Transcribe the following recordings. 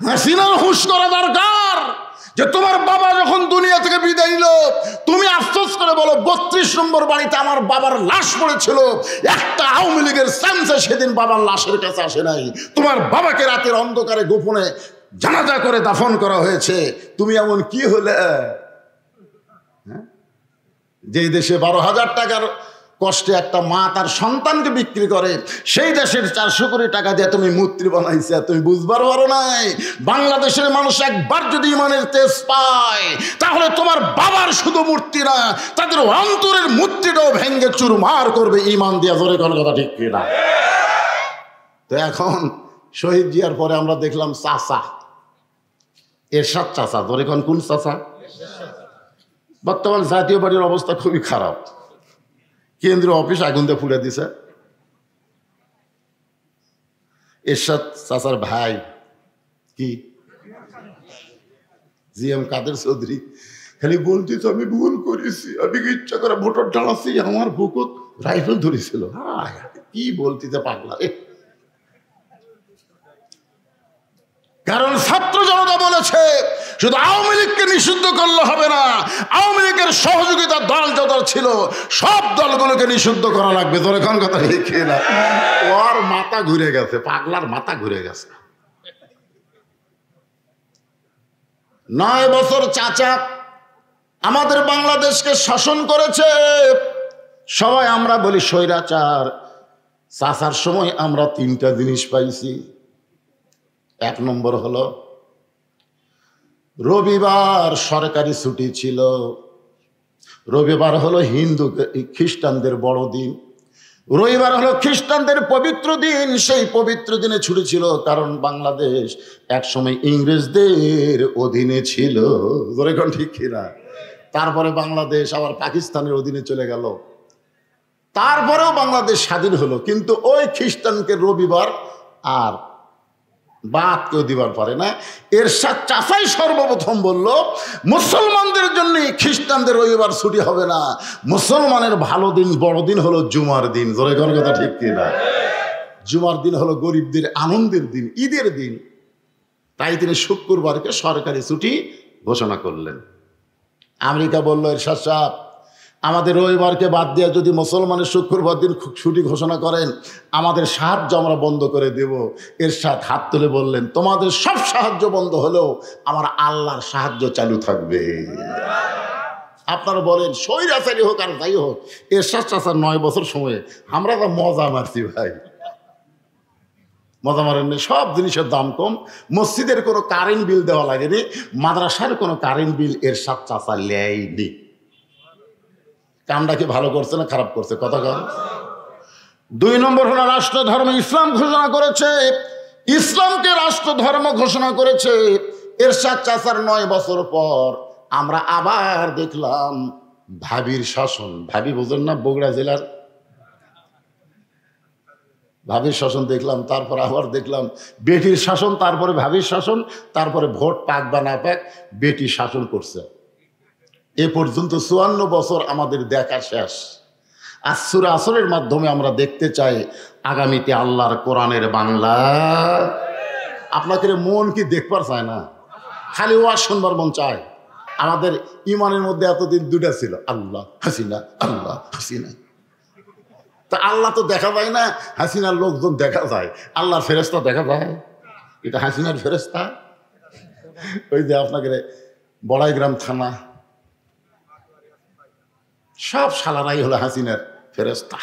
হাসিনার হুঁশ করা দরকার যে তোমার বাবা যখন দুনিয়া থেকে বিদায় নিল, তুমি আফসোস করে বলো 32 নম্বর বাড়িতে আমার বাবার লাশ পড়েছিল, একটা আওয়ামী লীগের সামসা সেদিন বাবার লাশের কাছে আসে নাই। তোমার বাবাকে রাতের অন্ধকারে গোপনে জানাজা করে দাফন করা হয়েছে। তুমি এমন কি হলে যেই দেশে 12,000 টাকার কষ্টে একটা মা তার সন্তানকে বিক্রি করে, সেই দেশের 400 কোটি টাকা দিয়ে তুমি মূর্তি বানাইছে, তুমি বুঝবার পারো নাই? বাংলাদেশের মানুষ একবার যদি ইমানের তেজ পায়, তাহলে তোমার বাবার শুধু মূর্তি না, তাদের অন্তরের মূর্তিটাও ভেঙ্গে চুরমার করবে ইমান দিয়া। জোরে কোন কথা ঠিক কিনা? তো এখন শহীদ জিয়ার পরে আমরা দেখলাম চাচা এরশাদ চাচা। জোরে কোন চাচা? বর্তমান জাতীয় পার্টির অবস্থা খুবই খারাপ। কেন্দ্রীয় অফিস আগুন দিয়ে পুড়ে দিছে। এরশাদ চাচার ভাই কি জিএম কাদের চৌধুরী খালি বলতেছে আমি ভুল করেছি, আমি ইচ্ছা করে ভোটার ডালাচ্ছি, আমার বুকুত রাইফেল ধরেছিল। কি বলতেছে পাগলা। কারণ ছাত্র জনতা বলেছে শুধু আওয়ামী লীগকে নিষিদ্ধ করলে হবে না, আওয়ামী লীগের সহযোগিতা দল যত ছিল সব দলগুলোকে নিষিদ্ধ করা লাগবে। তোর এখন কথা লিখে না, ওর মাথা ঘুরে গেছে, পাগলার মাথা ঘুরে গেছে। 9 বছর চাচা আমাদের বাংলাদেশকে শাসন করেছে। সবাই আমরা বলি স্বৈরাচার। চাচার সময় আমরা 3টা জিনিস পাইছি। 1 নম্বর হলো রবিবার সরকারি ছুটি ছিল। রবিবার হলো হিন্দু খ্রিস্টানদের বড়দিন, রবিবার হলো খ্রিস্টানদের পবিত্র দিন। সেই পবিত্র দিনে ছুটি ছিল, কারণ বাংলাদেশ একসময় ইংরেজদের অধীনে ছিল। এখন ঠিক কিনা? তারপরে বাংলাদেশ আবার পাকিস্তানের অধীনে চলে গেল, তারপরেও বাংলাদেশ স্বাধীন হলো। কিন্তু ওই খ্রিস্টানকে রবিবার আর বাদ কেউ দিবার পারে না। এরশাদ চাচাই সর্বপ্রথম বলল মুসলমানদের জন্য খ্রিস্টানদের রবিবার ছুটি হবে না, মুসলমানের ভালো দিন বড়দিন হলো জুমার দিন। জোরে কোন কথা ঠিক কিনা? জুমার দিন হলো গরিবদের আনন্দের দিন, ঈদের দিন। তাই তিনি শুক্রবারকে সরকারি ছুটি ঘোষণা করলেন। আমেরিকা বলল এরশাদ সাহেব আমাদের রবিবারকে বাদ দিয়ে যদি মুসলমানের শুক্রবার দিন ছুটি ঘোষণা করেন, আমাদের সাহায্য আমরা বন্ধ করে দেব। এরশাদ হাত তুলে বললেন তোমাদের সব সাহায্য বন্ধ হলেও আমার আল্লাহর সাহায্য চালু থাকবে। আপনারা বলেন স্বৈরাচারী হোক আর যাই হোক, এরশাদ চাচার 9 বছর সময়ে আমরা তো মজা মারছি ভাই। মজা মারেননি? সব জিনিসের দাম কম, মসজিদের কোনো কারেন্ট বিল দেওয়া লাগেনি, মাদ্রাসার কোনো কারেন্ট বিল এরশাদ চাচা নেয়নি। কামটা কি ভালো করছে না খারাপ করছে? কথা কন। 2 নম্বর হলো রাষ্ট্র ধর্ম ইসলাম ঘোষণা করেছে, ইসলামকে রাষ্ট্র ধর্ম ঘোষণা করেছে। এরশাদ চাচার 9 বছর পর আমরা আবার দেখলাম ভাবির শাসন। ভাবি বোঝেন না? বগুড়া জেলার ভাবির শাসন দেখলাম, তারপর আবার দেখলাম বেটির শাসন, তারপরে ভাবির শাসন, তারপরে ভোট পাক বা না পাক বেটি শাসন করছে। এ পর্যন্ত 54 বছর আমাদের দেখা শেষ। আর সূরা আসরের মাধ্যমে আমরা দেখতে চাই আগামীতে আল্লাহর কোরআনের বাংলা। আপনাদের মন কি দেখবার চায় না? খালি ওয়াজ শুনবার মন চায়। আমাদের ইমানের মধ্যে এতদিন 2টা ছিল, আল্লাহ হাসিনা, আল্লাহ হাসিনা। তা আল্লাহ তো দেখা যায় না, হাসিনার লোকজন দেখা যায়। আল্লাহর ফেরেশতা দেখা যায়? এটা হাসিনার ফেরেশতা। ওই যে আপনাকে বড়াইগ্রাম থানা সব শালারাই হলো হাসিনার ফেরেশতা।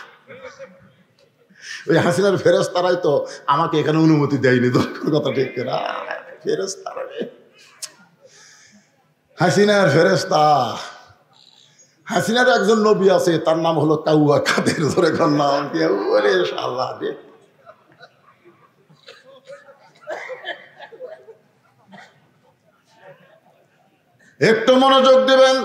ওই হাসিনার ফেরেশতারাই তো আমাকে এখানে অনুমতি দেয়নি। কথা ঠিক না? ফেরেশতারা হাসিনার ফেরেশতা। হাসিনার একজন নবী আছে, তার নাম হলো কাউয়া কাদের। ধরে কোন নাম কি? ওরে শালা রে। একটু মনোযোগ দিবেন।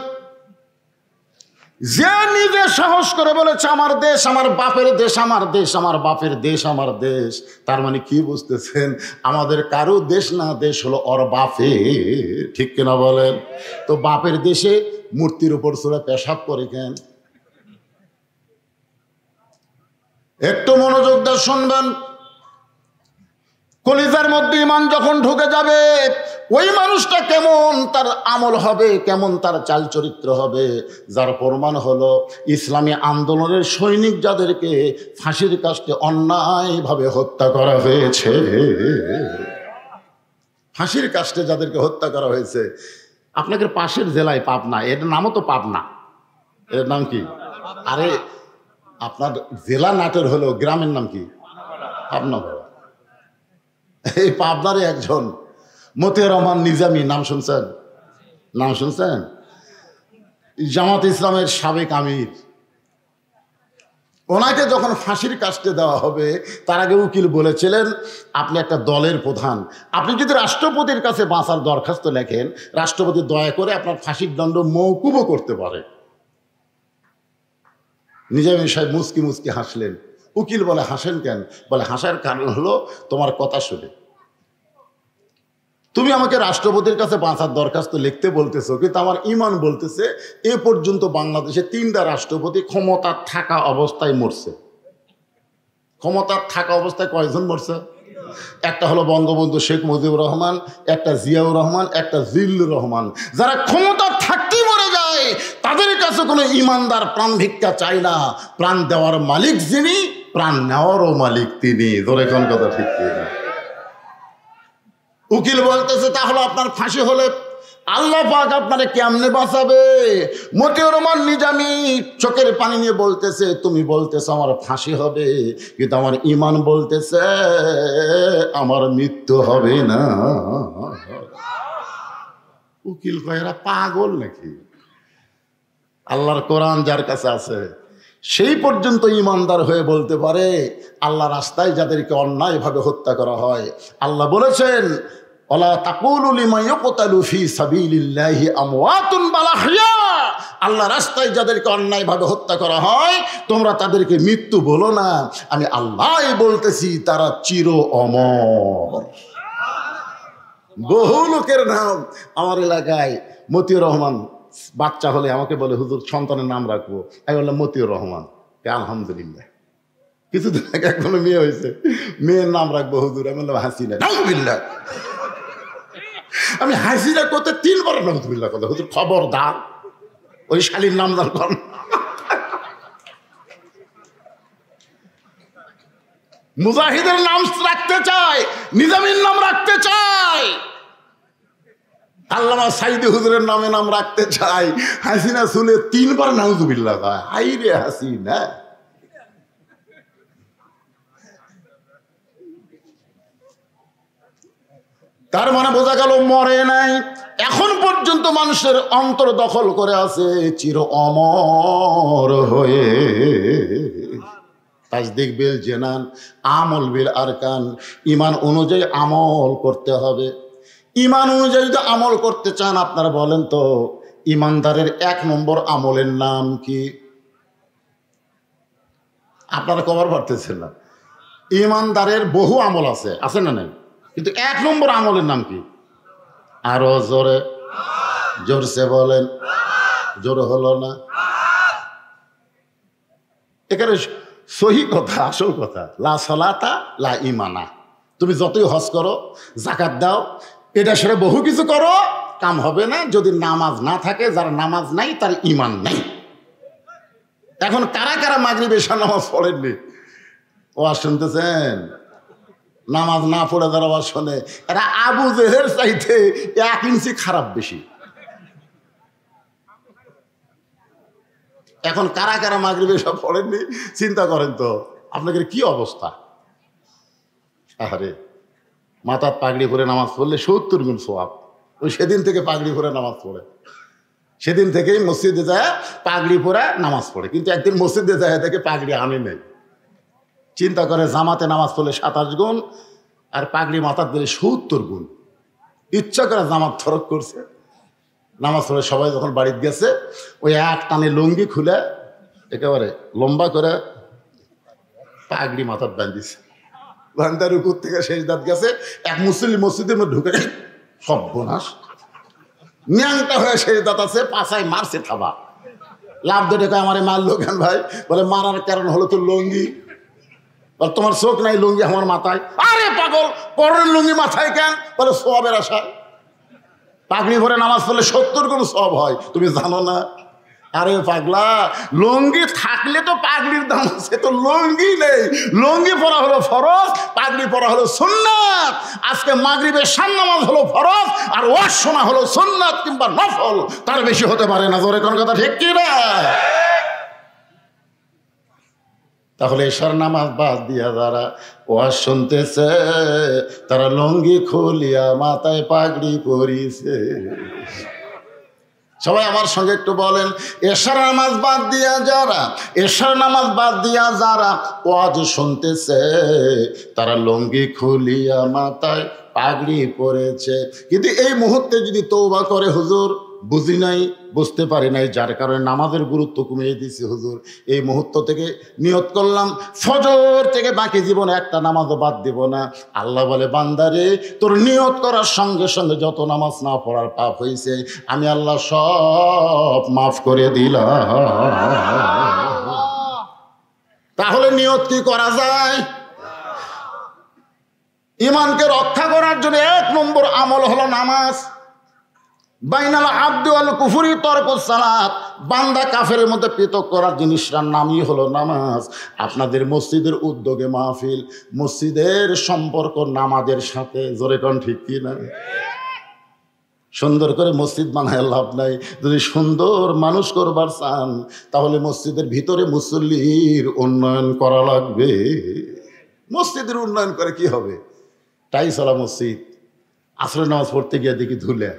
যে নিজে সাহস করে বলেছে আমার দেশ আমার বাপের দেশ, আমার দেশ আমার বাপের দেশ, আমার দেশ, তার মানে কি বুঝতেছেন? আমাদের কারো দেশ না, দেশ হলো ওর বাপের। ঠিক কিনা বলেন? তো বাপের দেশে মূর্তির উপর চড়ে পেশাব করে কেন? একটু মনোযোগ দিয়ে শুনবেন। কলিজার মধ্যে ঈমান যখন ঢুকে যাবে, ওই মানুষটা কেমন তার আমল হবে, কেমন তার চাল চরিত্র হবে, যার প্রমাণ হলো ইসলামী আন্দোলনের সৈনিক যাদেরকে ফাঁসির কাস্টে অন্যায়ভাবে হত্যা করা হয়েছে, ফাঁসির কাস্টে যাদেরকে হত্যা করা হয়েছে। আপনাদের পাশের জেলায় পাবনা, এর নামও তো পাবনা, এর নাম কি? আরে আপনার জেলা নাটোর হলো, গ্রামের নাম কি? পাবনা। এই পাবনারে একজন মতিউর রহমান নিজামী, নাম শুনছেন? নাম শুনছেন? জামাত ইসলামের সাবেক আমির। ওনাকে যখন ফাঁসির কাস্টে দেওয়া হবে, তার আগে উকিল বলেছিলেন, আপনি একটা দলের প্রধান, আপনি যদি রাষ্ট্রপতির কাছে বাঁচার দরখাস্ত লেখেন, রাষ্ট্রপতি দয়া করে আপনার ফাঁসির দণ্ড মওকুফও করতে পারে। নিজামী সাহেব মুচকি মুচকি হাসলেন। উকিল বলে, হাসেন কেন? বলে, হাসার কারণ হলো তোমার কথা শুনে। তুমি আমাকে রাষ্ট্রপতির কাছে বাঁচার দরখাস্ত লিখতে বলতেছো, কিন্তু আমার ঈমান বলতেছে এ পর্যন্ত বাংলাদেশে 3টা রাষ্ট্রপতি ক্ষমতার থাকা অবস্থায় মরছে। ক্ষমতার থাকা অবস্থায় কয়জন মরছে? একটা হলো বঙ্গবন্ধু শেখ মুজিবুর রহমান, একটা জিয়াউর রহমান, একটা জিল্লুর রহমান। যারা ক্ষমতা থাকতেই মরে যায়, তাদের কাছে কোনো ইমানদার প্রাণ ভিক্ষা চায় না। প্রাণ দেওয়ার মালিক যিনি, প্রাণ নেওয়ারও মালিক তিনি। ধরে কোন কথা ঠিক না? উকিল বলতেছে, তাহলে আপনার ফাঁসি হলে আল্লাহ পাক আপনারে কেমনে বাঁচাবে? মতিউর রহমান নিজামী চোখের পানি নিয়ে বলতেছে, তুমি বলতেছো আমার ফাঁসি হবে, কিন্তু আমার ঈমান বলতেছে আমার মৃত্যু হবে না। উকিল কয়, এরা পাগল নাকি? আল্লাহর কোরআন যার কাছে আছে, সেই পর্যন্ত ইমানদার হয়ে বলতে পারে। আল্লাহ রাস্তায় যাদেরকে অন্যায়ভাবে হত্যা করা হয়, আল্লাহ বলেছেন, ওয়ালা তাকুলু লিমান ইউকতালু ফি সাবিলিল্লাহি আমওয়াতুন বাল আহইয়া। আল্লাহ রাস্তায় যাদেরকে অন্যায়ভাবে হত্যা করা হয়, তোমরা তাদেরকে মৃত্যু বলো না, আমি আল্লাহই বলতেছি তারা চির অমর। বহু লোকের নাম আমার এলাকায় মতিউর রহমান বাচ্চা হলে আমাকে বলে, হুজুর সন্তানের নাম রাখবো। আমি বললাম মতিউর রহমান। আলহামদুলিল্লাহ। কিছুদিন আগে এখনো মেয়ে হয়েছে, মেয়ের নাম রাখবো হুজুর। আমি বললাম হাসিনা। নাউজুবিল্লাহ। আমি হাসিনা করতে 3বার নাউজুবিল্লাহ কথা। হুজুর খবরদার, ওই শালীর নাম দান কর। মুজাহিদের নাম রাখতে চায়, নিজামীর নাম রাখতে চায়, আল্লামা সাইদি হুজুরের নামে নাম রাখতে চাই। হাসিনা শুনে 3বার নাউজুবিল্লাহ কয়। হাই রে হাসিনা। তার মানে বোঝা গেল মরে নাই, এখন পর্যন্ত মানুষের অন্তর দখল করে আছে চির অমর হয়ে। তাসদিক বিল জানান, আমল বিল আরকান। ঈমান অনুযায়ী আমল করতে হবে। ঈমান অনুযায়ী যদি আমল করতে চান, আপনারা বলেন তো ঈমানদারের 1 নম্বর আমলের নাম কি? আপনারা কভার পারতেছেন না। ঈমানদারের বহু আমল আছে, আছে না নাই? কিন্তু 1 নম্বর আমলের নাম কি? আরো জোরে, জোরসে বলেন। জোর হলো না? এখানে সহি কথা, আসল কথা, লা সালাতা লা ঈমানা। তুমি যতই হজ করো, যাকাত দাও, এটা সেটা বহু কিছু করো, কাম হবে না যদি নামাজ না থাকে। যার নামাজ নাই তার ঈমান নাই। এখন কারা কারা মাগরিব এশা নামাজ পড়েননি? ওয়াজ শুনতেছেন? নামাজ না পড়ে যারা ওয়াজ শোনে, এরা আবু জেহের চাইতে 1 ইঞ্চি খারাপ বেশি। এখন কারা কারা মাগরিব এশা পড়েননি চিন্তা করেন তো আপনাদের কি অবস্থা। আরে মাথার পাগড়ি পরে নামাজ পড়লে 70 গুণ সওয়াব। ওই সেদিন থেকে পাগড়ি পরে নামাজ পড়ে, সেদিন থেকেই মসজিদে যায় পাগড়ি পরে নামাজ পড়ে। কিন্তু একদিন মসজিদে যায় দেখে পাগড়ি আনে নেই। চিন্তা করে জামাতে নামাজ পড়লে 27 গুণ, আর পাগড়ি মাথার দিলে 70 গুণ। ইচ্ছা করে জামাত ফরক করছে। নামাজ পড়ে সবাই যখন বাড়িতে গেছে, ওই এক টানে লুঙ্গি খুলে একেবারে লম্বা করে পাগড়ি মাথার বাঁধিছে। বান্দার উপর থেকে শেষ দাঁত গেছে। এক মুসলিম মসজিদের মধ্যে ঢুকে সর্বনাশ, ন্যাংটা হয়ে শেষ দাঁত আছে, পাছায় মারছে থাবা। লাভ ধরে কয় আমারে মারলো কেন ভাই? বলে মারার কারণ হলো তো লুঙ্গি। বল তোমার চোখ নাই, লুঙ্গি আমার মাথায়। আরে পাগল, পরের লুঙ্গি মাথায় কেন? বলে সওয়াবের আশায়। পাগড়ি ভরে নামাজ পড়লে 70 গুণ সওয়াব হয়, তুমি জানো না? আরে পাগলা, লুঙ্গি থাকলে তো পাগড়ির দাম আছে, তো লুঙ্গি নেই। লুঙ্গি পরা হলো ফরজ, পাগড়ি পরা হলো সুন্নাত। আজকে মাগরিবের শান নামাজ হলো ফরজ, আর ওয়াজ শোনা হলো সুন্নাত কিংবা নফল, তার বেশি হতে পারে না। জোরে কোন কথা ঠিক কি না? তাহলে এশার নামাজ বাদ দিয়া যারা ওয়াজ শুনতেছে, তারা লুঙ্গি খুলিয়া মাথায় পাগড়ি পরিছে। সবাই আমার সঙ্গে একটু বলেন, এশার নামাজ বাদ দিয়া যারা, এশার নামাজ বাদ দিয়া যারা ওয়াজ শুনতেছে, তারা লুঙ্গি খুলিয়া মাথায় পাগড়ি পরেছে। কিন্তু এই মুহূর্তে যদি তওবা করে, হুজুর বুঝি নাই, বুঝতে পারি নাই, যার কারণে নামাজের গুরুত্ব কমিয়ে দিয়েছি হুজুর, এই মুহূর্ত থেকে নিয়ত করলাম ফজর থেকে বাকি জীবনে একটা নামাজও বাদ দিব না। আল্লাহ বলে, বান্দারে তোর নিয়ত করার সঙ্গে সঙ্গে যত নামাজ না পড়ার পাপ হয়েছে আমি আল্লাহ সব মাফ করে দিলাম। তাহলে নিয়ত কি করা যায়? ঈমানকে রক্ষা করার জন্য 1 নম্বর আমল হলো নামাজ। বাইনাল আব্দু আল কুফরি তরকুস সালাত, বান্দা কাফেরের মধ্যে পৃথক করার জিনিসটার নামই হলো নামাজ। আপনাদের মসজিদের উদ্যোগে মাহফিল, মসজিদের সম্পর্ক নামাজের সাথে। জোরে কোন ঠিক কি না? সুন্দর করে মসজিদ বানায় লাভ নাই। যদি সুন্দর মানুষ করবার চান, তাহলে মসজিদের ভিতরে মুসল্লির উন্নয়ন করা লাগবে। মসজিদের উন্নয়ন করে কি হবে? টাইসলা মসজিদ, আসরের নামাজ পড়তে গিয়ে দেখি ধুলে,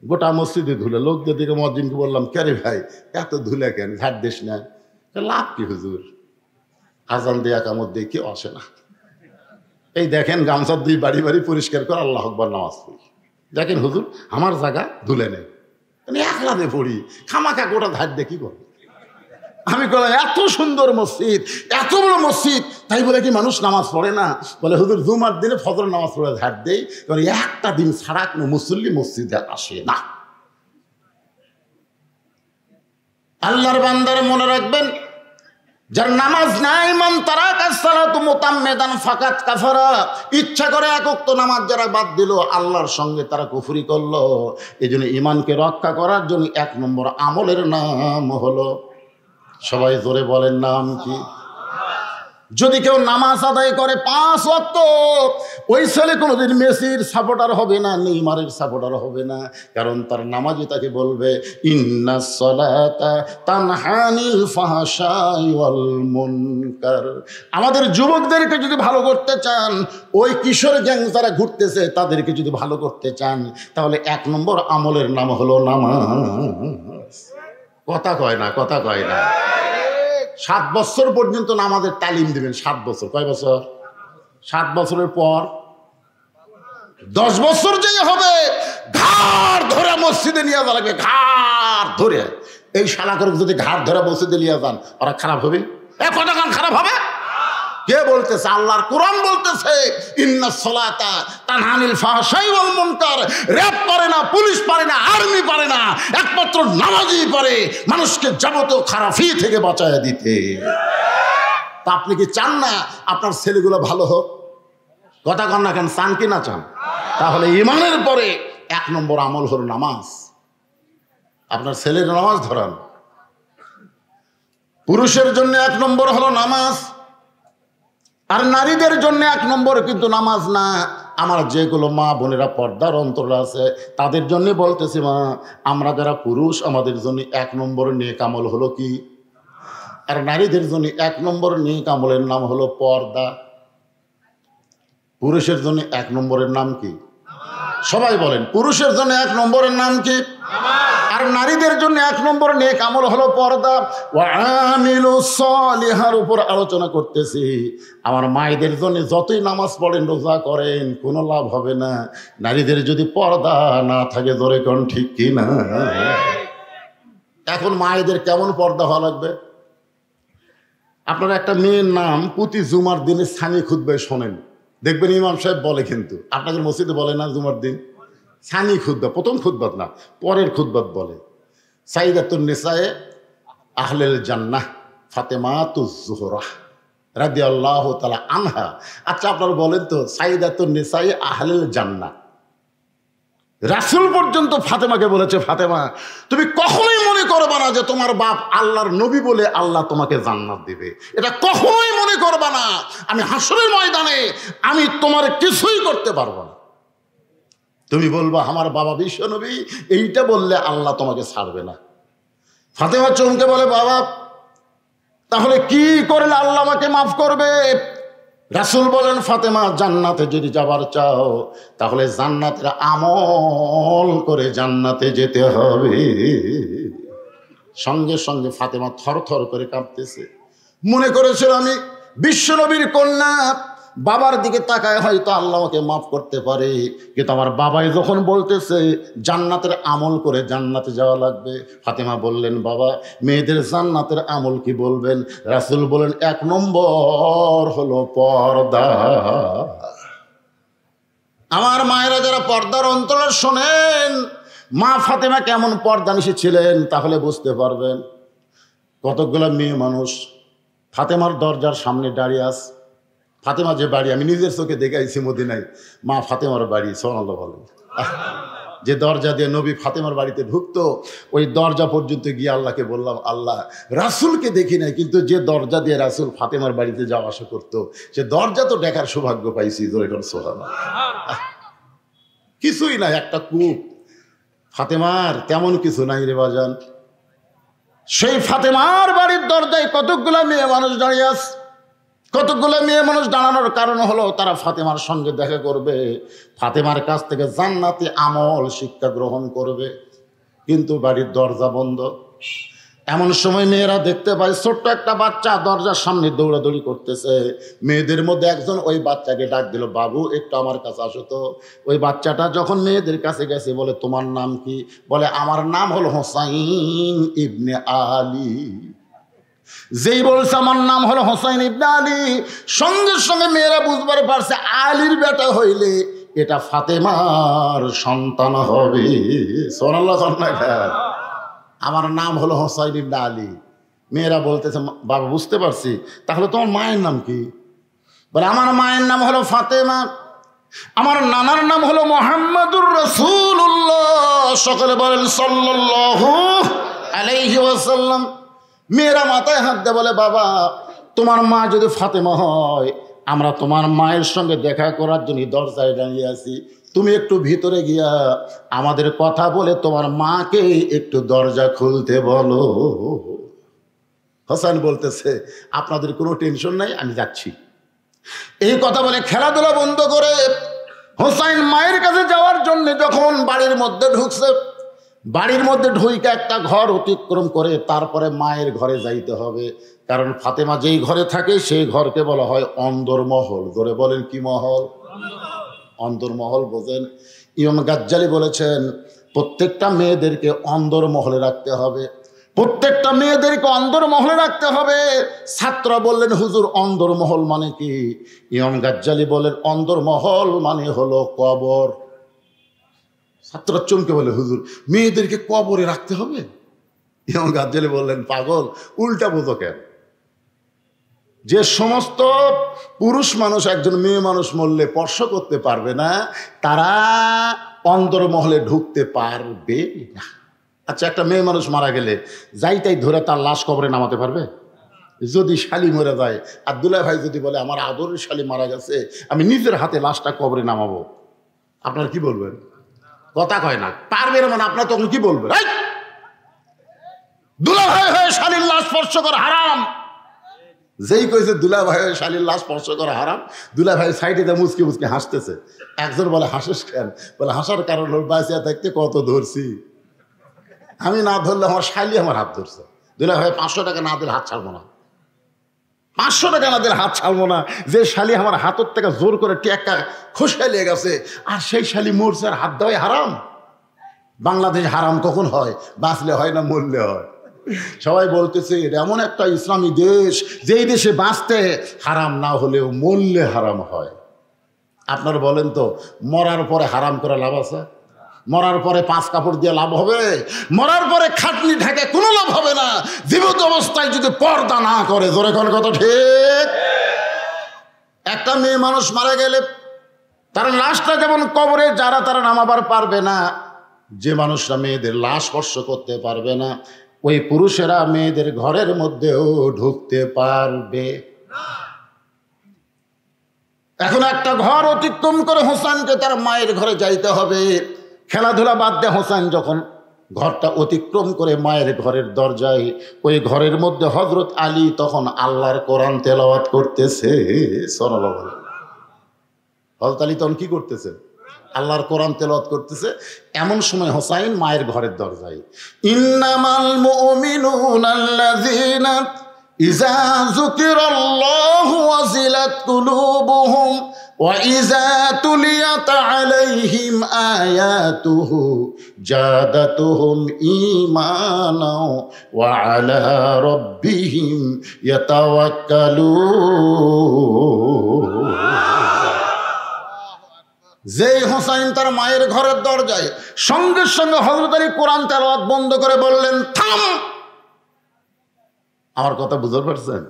গোটা মসজিদে ধুলে। লোকদের দিকে মসজিদকে বললাম, কে রে ভাই এত ধুলে কেন, ঝাড় দিস না? লাভ কি হুজুর, আজান দিয়ে কামত দিয়ে কেউ আসে না। এই দেখেন গামছা দুই বাড়ি বাড়ি পরিষ্কার করে আল্লাহ আকবার নামাজ পড়ি। দেখেন হুজুর আমার জায়গা ধুলে নেই, আমি একলা দিয়ে পড়ি, খামাখা গোটা ঝাড় দিয়ে কি করবো? আমি বললাম, এত সুন্দর মসজিদ, এত বড় মসজিদ, তাই বলে কি মানুষ নামাজ পড়ে না? বলে হুজুর জুমার দিনে ফজর নামাজ পড়ে ঝাড় দেই, কারণ একটা দিন ছাড়া কোনো মুসল্লি মসজিদে আসে না। আল্লাহর বান্দার মনে রাখবেন, যার নামাজ নাই, মান তারাকাস সালাতু মুতাম্মিদান ফাকাত কাফারা, ইচ্ছা করে এক ওয়াক্ত নামাজ যারা বাদ দিল, আল্লাহর সঙ্গে তারা কুফরি করলো। এই জন্য ঈমানকে রক্ষা করার জন্য 1 নম্বর আমলের নাম হলো, সবাই জোরে বলেন নাম কি? যদি কেউ নামাজ আদায় করে 5 ওয়াক্ত, ওই ছেলে কোনোদিন মেসির সাপোর্টার হবে না, নেইমারের সাপোর্টার হবে না। কারণ তার নামাজই তাকে বলবে, ইন্নাস সালাতা তানহা আনিল ফাহশাই ওয়াল মুনকার। আমাদের যুবকদেরকে যদি ভালো করতে চান, ওই কিশোর গ্যাং যারা ঘুরতেছে তাদেরকে যদি ভালো করতে চান, তাহলে 1 নম্বর আমলের নাম হলো নামাজ। কথা কয় না, কথা কয় না। 7 বছর পর্যন্ত নামাজের তালিম দিবেন। 7 বছর, কয় বছর? 7 বছরের পর 10 বছর যেই হবে, ঘাড় ধরে মসজিদে নিয়ে যাওয়া লাগবে, ঘাড় ধরে। এই শালা করে যদি ঘাড় ধরে মসজিদে নিয়ে যান, ওরা খারাপ হবে? কতক্ষণ খারাপ হবে? কে বলতেছে? আল্লাহর কোরআন বলতেছে, ইন্নাস সালাতা তানহা আনিল ফাহশাই ওয়াল মুনকার। র‍্যাব পারে না, পুলিশ পারে না, আর্মি পারে না, একমাত্র নামাজই পারে মানুষকে যাবতীয় খারাপি থেকে বাঁচায় দিতে। তা আপনি কি চান না আপনার ছেলেগুলো ভালো হোক? কথা কন না কেন, চান কি না চান? তাহলে ঈমানের পরে 1 নম্বর আমল হলো নামাজ। আপনার ছেলের নামাজ ধরান। পুরুষের জন্য 1 নম্বর হলো নামাজ, আর নারীদের জন্য 1 নম্বর কিন্তু নামাজ না। আমার যেগুলো মা বোনেরা পর্দার অন্তরে আছে তাদের জন্য বলতেছি, মা আমরা যারা পুরুষ, আমাদের জন্য 1 নম্বর নেক আমল হলো কি? আর নারীদের জন্য 1 নম্বর নেক আমলের নাম হলো পর্দা। পুরুষের জন্য 1 নম্বরের নাম কি? সবাই বলেন, পুরুষের জন্য 1 নম্বরের নাম কি? আর নারীদের জন্য 1 নম্বর নেক আমল হলো পর্দা। ওয়া আমিলুস সালিহার উপর আলোচনা করতেছি। আমার মায়েদের জন্য যতই নামাজ পড়েন, রোজা করেন, কোনো লাভ হবে না নারীদের যদি পর্দা না থাকে। জোরে কোন ঠিক কি না? এখন মায়েদের কেমন পর্দা হওয়া লাগবে? আপনারা একটা মেয়ের নাম প্রতি জুমার দিনে সানি খুতবায় শোনেন, দেখবেন ইমাম সাহেব বলে, কিন্তু আপনাদের মসজিদে বলে না জুমার দিন সানি খুতবা, প্রথম খুতবাত না, পরের খুতবাত বলে। সাইদাতুন নিসায়ে আহলেল জান্নাহ ফাতেমাতুজ জোহরা, রাদিয়াল্লাহু তাআলা আনহা। আচ্ছা আপনারা বলেন তো, সাইয়্যিদাতুন নিসাই আহলিল জান্নাহ, রাসূল পর্যন্ত ফাতেমাকে বলেছে, ফাতেমা তুমি কখনোই মনে করবা না যে তোমার বাপ আল্লাহর নবী বলে আল্লাহ তোমাকে জান্নাত দিবে, এটা কখনোই মনে করবা না। আমি হাসরের ময়দানে আমি তোমার কিছুই করতে পারবো না। তুমি বলবা আমার বাবা বিশ্ব নবী, এইটা বললে আল্লাহ তোমাকে ছাড়বে না। ফাতেমা চমকে বলে, বাবা তাহলে কি করলে আল্লাহ আমাকে মাফ করবে? রাসূল বলেন, ফাতেমা জান্নাতে যদি যাবার চাও তাহলে জান্নাতের আমল করে জান্নাতে যেতে হবে। সঙ্গে সঙ্গে ফাতেমা থরথর করে কাঁপতেছে। মনে করেছিল আমি বিশ্বনবীর কন্যা, বাবার দিকে তাকায় হয়তো আল্লাহ আমাকে মাফ করতে পারে, কিন্তু আমার বাবাই যখন বলতেছে জান্নাতের আমল করে জান্নাতে যাওয়া লাগবে। ফাতেমা বললেন, বাবা মেয়েদের জান্নাতের আমল কি বলবেন? রাসূল বলেন, 1 নম্বর হলো পর্দা। আমার মায়েরা যারা পর্দার অন্তরে শোনেন, মা ফাতেমা কেমন পর্দা নিশি ছিলেন তাহলে বুঝতে পারবেন। কতগুলো মেয়ে মানুষ ফাতেমার দরজার সামনে দাঁড়িয়ে আছে। ফাতেমা যে বাড়ি আমি নিজের চোখে দেখাইছি মদিনায়, মা ফাতেমার বাড়ি, সুবহানাল্লাহ বলেন। যে দরজা দিয়ে নবী ফাতেমার বাড়িতে ঢুকতো, ওই দরজা পর্যন্ত গিয়ে আল্লাহকে বললাম, আল্লাহ রাসূলকে দেখি নাই, কিন্তু যে দরজা দিয়ে রাসূল ফাতেমার বাড়িতে যাওয়া আসা করতো সে দরজা তো দেখার সৌভাগ্য পাইছি। সুবহানাল্লাহ। কিছুই নাই, একটা কূপ। ফাতেমার তেমন কিছু নাই রে বাজান। সেই ফাতেমার বাড়ির দরজায় কতগুলা মেয়ে মানুষ দাঁড়িয়ে আছে। কতগুলো মেয়ে মানুষ দাঁড়ানোর কারণ হলো তারা ফাতেমার সঙ্গে দেখা করবে, ফাতেমার কাছ থেকে জান্নাতি আমল শিক্ষা গ্রহণ করবে, কিন্তু বাড়ির দরজা বন্ধ। এমন সময় মেয়েরা দেখতে পায় ছোট্ট একটা বাচ্চা দরজার সামনে দৌড়াদৌড়ি করতেছে। মেয়েদের মধ্যে একজন ওই বাচ্চাকে ডাক দিল, বাবু একটু আমার কাছে আসো তো। ওই বাচ্চাটা যখন মেয়েদের কাছে গেছে, বলে তোমার নাম কি? বলে আমার নাম হলো হোসাইন ইবনে আলী। যেই বলছে আমার নাম হলো হোসাইন ইবনে আলী, সঙ্গে সঙ্গে মেয়েরা বুঝবার পারছে আলীর বেটা হইলে এটা ফাতেমার সন্তান হবে। সুবহানাল্লাহ। আমার নাম হলো হোসাইন ইবনে আলী। মেয়েরা বলতেছে, বাবা বুঝতে পারছি, তাহলে তোমার মায়ের নাম কি? বলে আমার মায়ের নাম হলো ফাতেমা, আমার নানার নাম হলো মুহাম্মাদুর রাসূলুল্লাহ। সকলে বলেন সাল্লাল্লাহু আলাইহি ওয়াসাল্লাম। মেয়েরা মাথায় হাত দিয়ে বলে, বাবা তোমার মা যদি ফাতেমা হয়, আমরা তোমার মায়ের সঙ্গে দেখা করার জন্য দরজায় দাঁড়িয়ে আছি, তুমি একটু ভিতরে গিয়া আমাদের কথা বলে তোমার মাকে একটু দরজা খুলতে বলো। হোসেন বলতেছে, আপনাদের কোনো টেনশন নাই, আমি যাচ্ছি। এই কথা বলে খেলাধুলা বন্ধ করে হোসেন মায়ের কাছে যাওয়ার জন্য যখন বাড়ির মধ্যে ঢুকছে, বাড়ির মধ্যে ঢুইকা একটা ঘর অতিক্রম করে তারপরে মায়ের ঘরে যাইতে হবে। কারণ ফাতেমা যেই ঘরে থাকে সেই ঘরকে বলা হয় অন্দরমহল। ধরে বলেন কি মহল? অন্দরমহল বোঝেন? ইমাম গাজ্জালি বলেছেন প্রত্যেকটা মেয়েদেরকে অন্দরমহলে রাখতে হবে, প্রত্যেকটা মেয়েদেরকে অন্দরমহলে রাখতে হবে। ছাত্র বললেন, হুজুর অন্দরমহল মানে কি? ইমাম গাজ্জালি বলেন অন্দরমহল মানে হলো কবর। ছাত্র চমকে বলে, হুজুর মেয়েদেরকে কবরে রাখতে হবে? ইমাম গাজ্জালি বললেন, পাগল, উল্টা বোঝো কেন? যে সমস্ত পুরুষ মানুষ একজন মেয়ে মানুষ মরলে স্পর্শ করতে পারবে না, তারা অন্দরমহলে ঢুকতে পারবে না। আচ্ছা, একটা মেয়ে মানুষ মারা গেলে যাইতাই ধরে তার লাশ কবরে নামাতে পারবে? যদি শালি মরে যায় আর দুলা ভাই যদি বলে আমার আদরের শালি মারা গেছে, আমি নিজের হাতে লাশটা কবরে নামাবো, আপনার কি বলবেন? কথা কয় না, পারবে না। মানে আপনার তখন কি বলবেন? দুলা ভাই হয়ে শালির লাশ স্পর্শ করা হারাম। যেই কইছে দুলা ভাই হয়ে শালির লাশ স্পর্শ করা হারাম, দুলা ভাই সাইডে মুচকি মুচকি হাসতেছে। একজন বলে, হাসিস কেন? বলে হাসার কারণ হল বাঁচিয়া থাকতে কত ধরছি, আমি না ধরলে আমার শালি আমার হাত ধরছে। দুলা ভাই 500 টাকা না দিলে হাত ছাড়বো না, 500 টাকা না দিলে হাত ছাড়বো না। যে শালি আমার হাতের থেকে জোর করে টেক্কা খসে লেগে গেছে আর সেই শালি মরছে, আর হাত দেওয়াই হারাম। বাংলাদেশ হারাম কখন হয়? বাঁচলে হয় না মরলে হয়। সবাই বলতেছে এটা এমন একটা ইসলামী দেশ যেই দেশে বাঁচতে হারাম না হলেও মরলে হারাম হয়। আপনারা বলেন তো, মরার পরে হারাম করে লাভ আছে? মরার পরে 5 কাপড় দিয়ে লাভ হবে? মরার পরে খাটনি ঢাকে কোনো লাভ হবে না। জীবিত অবস্থায় যদি পর্দা না করে, জোরে কোন কথা ঠিক? একটা মেয়ে মানুষ মারা গেলে তার লাশটা যেমন কবরে যারা তারা নামাবার পারবে না, যে মানুষরা মেয়েদের লাশ স্পর্শ করতে পারবে না, ওই পুরুষেরা মেয়েদের ঘরের মধ্যেও ঢুকতে পারবে। এখন একটা ঘর অতিক্রম করে হোসেনকে তার মায়ের ঘরে যাইতে হবে। খেলাধুলা বাদ দিয়ে হোসেন যখন ঘরটা অতিক্রম করে মায়ের ঘরের দরজায়, ওই ঘরের মধ্যে হযরত আলী তখন আল্লাহর কোরআন তেলাওয়াত করতেছে। সুবহানাল্লাহ। হযরত আলী তখন কি করতেছে? আল্লাহর কোরআন তেলাওয়াত করতেছে। এমন সময় হোসাইন মায়ের ঘরের দরজায়, ইন্নামাল মুমিনুনা আল্লাযীনা ইযা যুকিরাল্লাহু ওয়াজিলাত কুলুবুহুম ওয়া ইযা তুলিয়াত আলাইহিম আয়াতুহু জাদাতুহুম ঈমানাও ওয়া আলা রাব্বিহিম ইয়াতাওয়াক্কালুন। যেই হোসাইন তার মায়ের ঘরের দরজায়, সঙ্গে সঙ্গে হযরত আলী কোরআন তেলাওয়াত বন্ধ করে বললেন, থাম। আমার কথা বুঝতে পারছেন?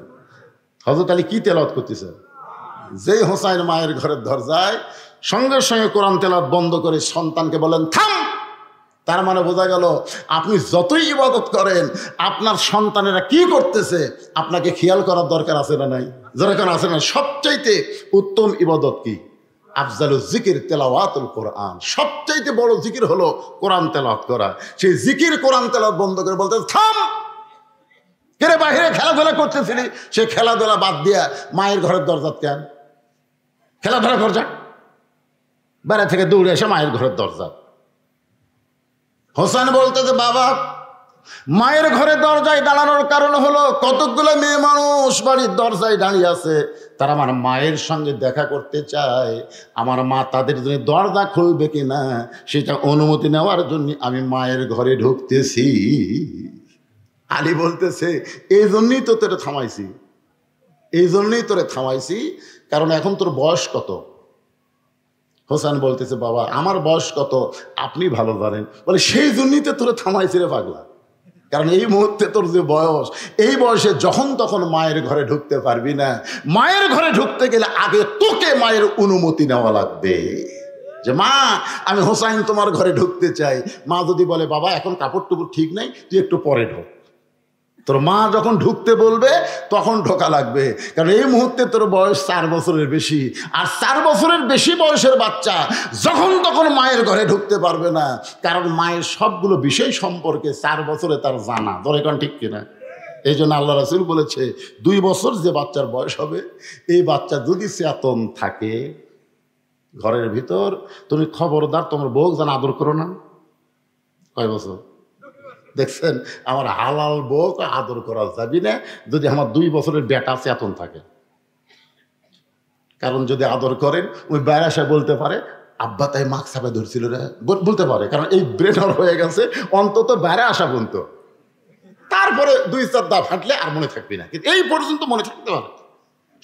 হযরত আলী কি তেলাওয়াত করতেছে? যেই হোসাইন মায়ের ঘরের দরজায়, সঙ্গে সঙ্গে কোরআন তেলাওয়াত বন্ধ করে সন্তানকে বললেন, থাম। তার মানে বোঝা গেল, আপনি যতই ইবাদত করেন, আপনার সন্তানেরা কি করতেছে আপনাকে খেয়াল করার দরকার আছে না নাই? দরকার আছে না? সবচাইতে উত্তম ইবাদত কি? আফজালু জিকির তেলাওয়াতুল কোরআন। সবচাইতে বড় জিকির হলো কোরআন তেলাওয়াত করা। সেই জিকির কোরআন তেলাওয়াত বন্ধ করে বলতে, থাম। কেরে বাহিরে খেলাধুলা করতেছিলি, সে খেলাধুলা বাদ দিয়া মায়ের ঘরের দরজা কেন? খেলাধুলা কর যা। বাইরে থেকে দৌড়ে এসে মায়ের ঘরের দরজা। হোসেন বলতেছে, বাবা, মায়ের ঘরে দরজায় দাঁড়ানোর কারণ হলো কতকগুলো মেয়ে মানুষ বাড়ির দরজায় দাঁড়িয়ে আছে, তারা আমার মায়ের সঙ্গে দেখা করতে চায়। আমার মা তাদের জন্য দরজা খুলবে কিনা সেটা অনুমতি নেওয়ার জন্য আমি মায়ের ঘরে ঢুকতেছি। আলী বলতেছে, এই জন্যই তো তোরে থামাইছি, এই জন্যই তোরে থামাইছি, কারণ এখন তোর বয়স কত? হোসেন বলতেছে, বাবা, আমার বয়স কত আপনি ভালো জানেন। বলে, সেই জন্যই তো তোরে থামাইছি রে পাগলা, কারণ এই মুহূর্তে তোর যে বয়স, এই বয়সে যখন তখন মায়ের ঘরে ঢুকতে পারবি না। মায়ের ঘরে ঢুকতে গেলে আগে তোকে মায়ের অনুমতি নেওয়া লাগবে, যে মা, আমি হোসাইন তোমার ঘরে ঢুকতে চাই। মা যদি বলে, বাবা, এখন কাপড় টুপড় ঠিক নাই, তুই একটু পরে ঢোক, তোর মা যখন ঢুকতে বলবে তখন ঢোকা লাগবে। কারণ এই মুহূর্তে তোর বয়স 4 বছরের বেশি, আর 4 বছরের বেশি বয়সের বাচ্চা যখন তখন মায়ের ঘরে ঢুকতে পারবে না, কারণ মায়ের সবগুলো বিষয় সম্পর্কে 4 বছরে তার জানা। ধরে কোন ঠিক কিনা? এই জন্য আল্লাহ রাসূল বলেছে, 2 বছর যে বাচ্চার বয়স হবে, এই বাচ্চা যদি চেতন থাকে ঘরের ভিতর, তুমি খবরদার তোমার বউ যেন আদর করো না। কয় বছর? দেখছেন, আমার হালাল বউকে আদর করা যাবি না যদি আমার 2 বছরের বেটা চেতন থাকে। কারণ যদি আদর করেন, ওই বাইরে এসে বলতে পারে, আব্বা তাই মাস্ক চাপে ধরছিল রে, বলতে পারে, কারণ এই ব্রেনার হয়ে গেছে অন্তত বাইরে আসা পর্যন্ত। তারপরে 2-4 দা ফাটলে আর মনে থাকবি না, কিন্তু এই পর্যন্ত মনে থাকতে পারে।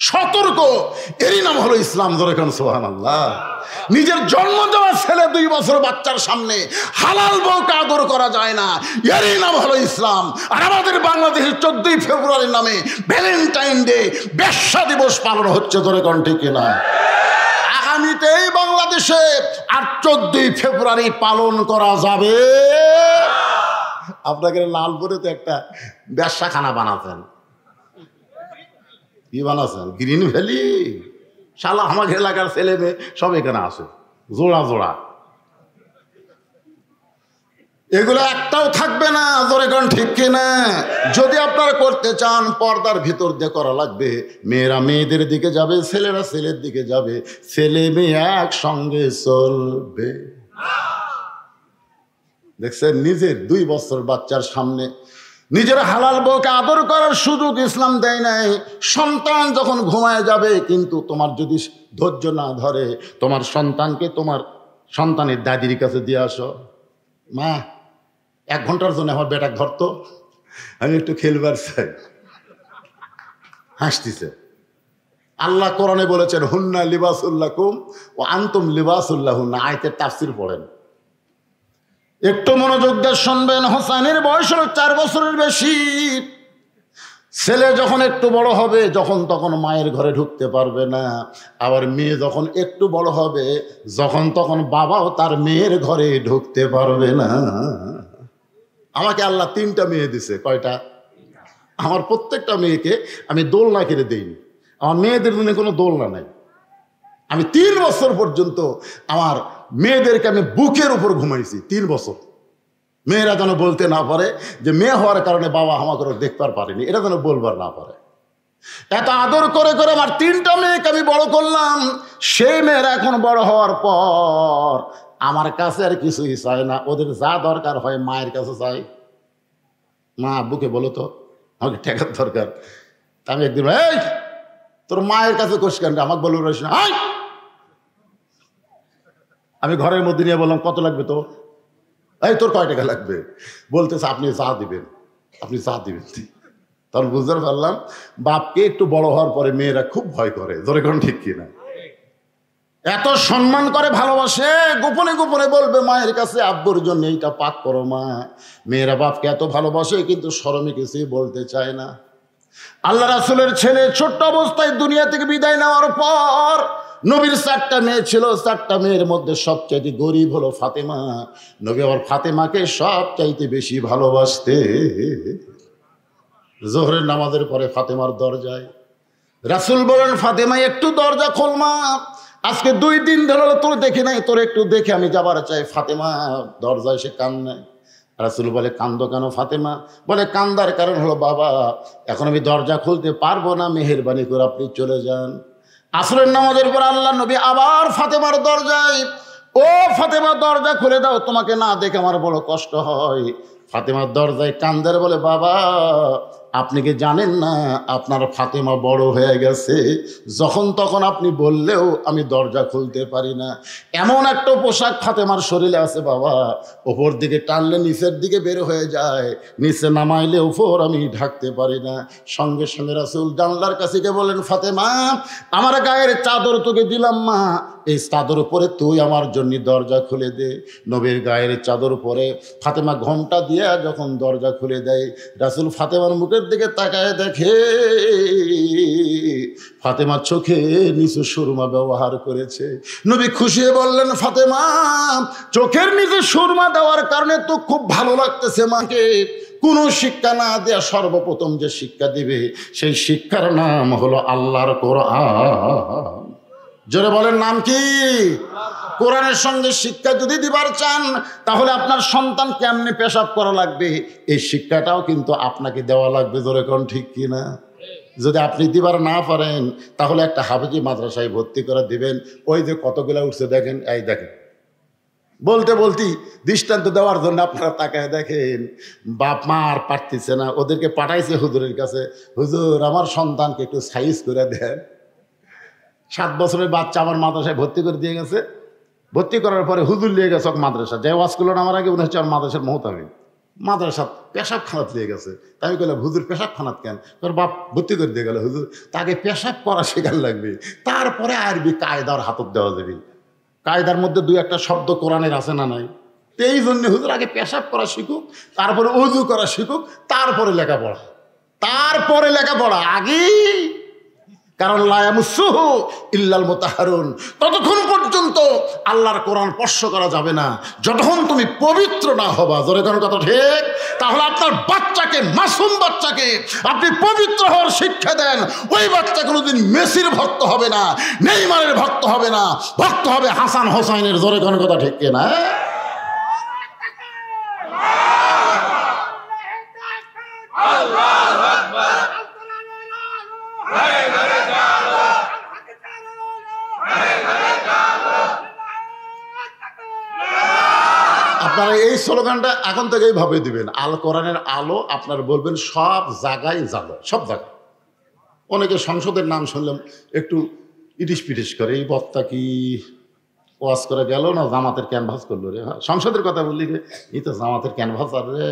সতর্ক, এরই নাম হলো ইসলাম। ধরে কোন সুবহানাল্লাহ। নিজের জন্ম দেওয়া ছেলে 2 বছর বাচ্চার সামনে হালাল বউকে আদর করা যায় না, এরই নাম হলো ইসলাম। আর আমাদের বাংলাদেশের 14ই ফেব্রুয়ারির নামে ভ্যালেন্টাইন ডে, বেশ্যা দিবস পালন হচ্ছে। ধরে কোন ঠিক না? আগামীতে এই বাংলাদেশে আর 14ই ফেব্রুয়ারি পালন করা যাবে। আপনাকে লালপুরে তো একটা বেশ্যাখানা বানাতেন। কি বানাচ্ছেন? Green valley. শালা আমাদের এলাকার ছেলে মেয়ে সব এখানে আসে, জোড়া জোড়া। এগুলো একটাও থাকবে না। জোরে কোন ঠিক কিনা? যদি আপনারা করতে চান, পর্দার ভিতর দিয়ে করা লাগবে। মেয়েরা মেয়েদের দিকে যাবে, ছেলেরা ছেলের দিকে যাবে, ছেলে মেয়ে একসঙ্গে চলবে। দেখছেন, নিজের 2 বছর বাচ্চার সামনে নিজের হালাল বউকে আদর করার সুযোগ ইসলাম দেয় নাই। সন্তান যখন ঘুমায় যাবে, কিন্তু তোমার যদি ধৈর্য না ধরে, তোমার সন্তানকে তোমার সন্তানের দাদির কাছে দিয়ে আসো। মা, 1 ঘন্টার জন্য আমার বেটা ধরতো, আমি একটু খেলবার চাই। হাসতেছে। আল্লাহ কোরআনে বলেছেন, হুন্না লিবাসুল্লাকুম ও আনতুম লিবাসুল্লাহুন্না। আয়াতের তাফসীর পড়েন, একটু মনোযোগ দিয়ে শুনবেন। হোসেনের বয়স হলো 4 বছরের বেশি। ছেলে যখন একটু বড় হবে যখন তখন মায়ের ঘরে ঢুকতে পারবে না, আবার মেয়ে যখন একটু বড় হবে যখন তখন বাবাও তার মেয়ের ঘরে ঢুকতে পারবে না। আমাকে আল্লাহ 3টা মেয়ে দিছে। কয়টা? আমার প্রত্যেকটা মেয়েকে আমি দোলনা কিনে দেইনি। আমার মেয়েদের জন্য কোনো দোলনা নাই। আমি 3 বছর পর্যন্ত আমার মেয়েদেরকে আমি বুকের উপর ঘুমাইছি। 3 বছর। মেয়েরা যেন বলতে না পারে যে মেয়ে হওয়ার কারণে বাবা আমাকে দেখবার পারেনি, এটা যেন বলবার না পারে। এত আদর করে করে আমার 3টা মেয়েকে আমি বড় করলাম। সেই মেয়েরা এখন বড় হওয়ার পর আমার কাছে আর কিছুই চায় না। ওদের যা দরকার হয় মায়ের কাছে চাই। মা আব্বুকে বলো তো আমাকে টাকার দরকার। আমি একদিন, এই তোর মায়ের কাছে কোষ কেন, আমাকে বলবো না। আমি ঘরের মধ্যে নিয়ে বললাম, কত লাগবে তোর? এই তোর কয় টাকা লাগবে? বলতেছে আপনি যা দিবেন, আপনি যা দিবেন। তখন বুঝতে পারলাম বাপকে একটু বড় হওয়ার পরে মেয়েরা খুব ভয় করে। ধরে কোন ঠিক কিনা? এত সম্মান করে, ভালোবাসে, গোপনে গোপনে বলবে মায়ের কাছে আব্বুর জন্য এইটা পাক করো মা। মেয়েরা বাপকে এত ভালোবাসে কিন্তু শরমে কিছুই বলতে চায় না। আল্লাহ রাসূলের ছেলে ছোট্ট অবস্থায় দুনিয়া থেকে বিদায় নেওয়ার পর নবীর 4টা মেয়ে ছিল। 4টা মেয়ের মধ্যে সবচাইতে গরিব হলো ফাতেমা। নবী আবার ফাতেমাকে সবচাইতে বেশি ভালোবাসতে। জোহরের নামাজের পরে ফাতেমার দরজায় রাসূল বলেন, ফাতেমা একটু দরজা খোল মা, আজকে 2 দিন ধরে তোর দেখি নাই, তোর একটু দেখে আমি যাবার চাই। ফাতেমা দরজায় এসে কান্দে। রাসূল বলে, কান্দো কেন ফাতেমা? বলে, কান্দার কারণ হলো বাবা এখন আমি দরজা খুলতে পারবো না, মেহেরবানি করে আপনি চলে যান। আসরের নামাজের পর আল্লাহ নবী আবার ফাতেমার দরজায়, ও ফাতেমা দরজা খুলে দাও, তোমাকে না দেখে আমার বড় কষ্ট হয়। ফাতেমার দরজায় কান্দার বলে, বাবা আপনি কি জানেন না আপনার ফাতেমা বড় হয়ে গেছে, যখন তখন আপনি বললেও আমি দরজা খুলতে পারি না। এমন একটা পোশাক ফাতেমার শরীরে আছে বাবা, ওপর দিকে টানলে নিচের দিকে বের হয়ে যায়, নিচে নামাইলে উপর আমি ঢাকতে পারি না। সঙ্গে সঙ্গে রাসূল জানলার কাছে গিয়ে বলেন, ফাতেমা আমার গায়ের চাদর তোকে দিলাম মা, এই চাদর উপরে তুই আমার জন্য দরজা খুলে দে। নবীর গায়ের চাদর পরে ফাতেমা ঘোমটা দিয়ে যখন দরজা খুলে দেয়, রাসূল ফাতেমার মুখের দিকে তাকায় দেখে ফাতেমা চোখে নিচে সুরমা ব্যবহার করেছে। নবী খুশি হয়ে বললেন, ফাতেমা চোখের নিচে সুরমা দেওয়ার কারণে তো খুব ভালো লাগতেছে মাকে। কোনো শিক্ষা না দেয়া সর্বপ্রথম যে শিক্ষা দিবে সেই শিক্ষার নাম হলো আল্লাহর কোরআন। জোরে বলেন নাম কি? কোরআনের সঙ্গে শিক্ষা যদি দিবার চান তাহলে আপনার সন্তান কেমনে পেশাব করা লাগবে এই শিক্ষাটাও কিন্তু আপনাকে দেওয়া লাগবে। জোরে কোন ঠিক কিনা? যদি আপনি দিবার না পারেন তাহলে একটা হাফেজি মাদ্রাসায় ভর্তি করে দিবেন। ওই যে কতগুলা উঠছে দেখেন, এই দেখেন, বলতে বলতেই দৃষ্টান্ত দেওয়ার জন্য আপনারা তাকায় দেখেন, বাপ মা আর পারতেছে না, ওদেরকে পাঠাইছে হুজুরের কাছে, হুজুর আমার সন্তানকে একটু সাইজ করে দেন। 7 বছরের বাচ্চা আমার মাদ্রাসায় ভর্তি করে দিয়ে গেছে। ভর্তি করার পরে হুজুর নিয়ে গেছে মাদ্রাসা, যে ওয়াজ করলো না আমার আগে মনে হচ্ছে আমার মাদ্রাসার মহতামি, মাদ্রাসা পেশাব খানাত নিয়ে গেছে। তাই আমি বললাম, হুজুর পেশাব খানাত কেন? তোর বাপ ভর্তি করে দিয়ে গেল। হুজুর তাকে পেশাব করা শেখার লাগবে, তারপরে আরবি কায়দার হাতত দেওয়া যাবে। কায়দার মধ্যে 2-1টা শব্দ কোরআনের আছে না নাই? এই জন্য হুজুর আগে পেশাব করা শিখুক, তারপরে ওযু করা শিখুক, তারপরে লেখাপড়া, তারপরে লেখাপড়া আগে। কারণ লা ইয়ামাসসুহু ইল্লাল মুতাহহারুন, ততক্ষণ পর্যন্ত আল্লাহর কোরআন স্পর্শ করা যাবে না যতক্ষণ তুমি পবিত্র না হবা। জোরে কোন কথা ঠিক? তাহলে আপনার বাচ্চাকে, মাসুম বাচ্চাকে আপনি পবিত্র হওয়ার শিক্ষা দেন, ওই বাচ্চা কোনোদিন মেসির ভক্ত হবে না, নেইমারের ভক্ত হবে না, ভক্ত হবে হাসান হোসাইনের। জোরে কোন কথা ঠিক কিনা? আল্লাহু আকবার। আপনারা এই স্লোগানটা এখন থেকেই ভাবে দিবেন, আল কোরআনের আলো। আপনারা বলবেন সব জায়গায় জালো, সব জায়গায়। অনেকে সংসদের নাম শুনলাম একটু ইটিস পিটিস করে, এই বক্তা কি ওয়াজ করে গেল না জামাতের ক্যানভাস করলো রে? সংসদের কথা বললি রে, এই তো জামাতের ক্যানভাস আর রে।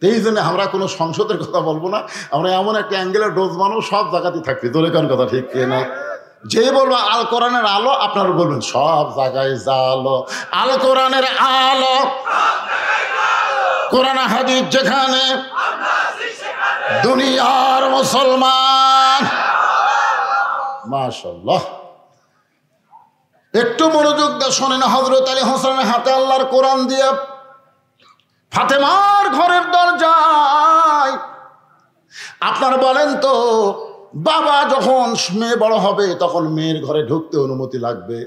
এই জন্য আমরা কোনো সংসদের কথা বলবো না, আমরা এমন একটা অ্যাঙ্গেলের ডোজ বানাবো সব জায়গাতেই থাকবে। তোর কোন কথা ঠিক না? যে বলবো আল কোরআনের আলো, আপনারা বলবেন সব জায়গায় জালো। আল কোরআনের আলো, কোরআন হাদিস যেখানে দুনিয়ার মুসলমান। মাশাআল্লাহ, একটু মনোযোগ দিয়ে শোনেন। হযরত আলী হোসেনের হাতে আল্লাহর কোরআন দিয়ে ফাতেমার ঘরের দরজায়। আপনার বলেন তো, বাবা যখন মেয়ে বড় হবে তখন মেয়ের ঘরে ঢুকতে অনুমতি লাগবে,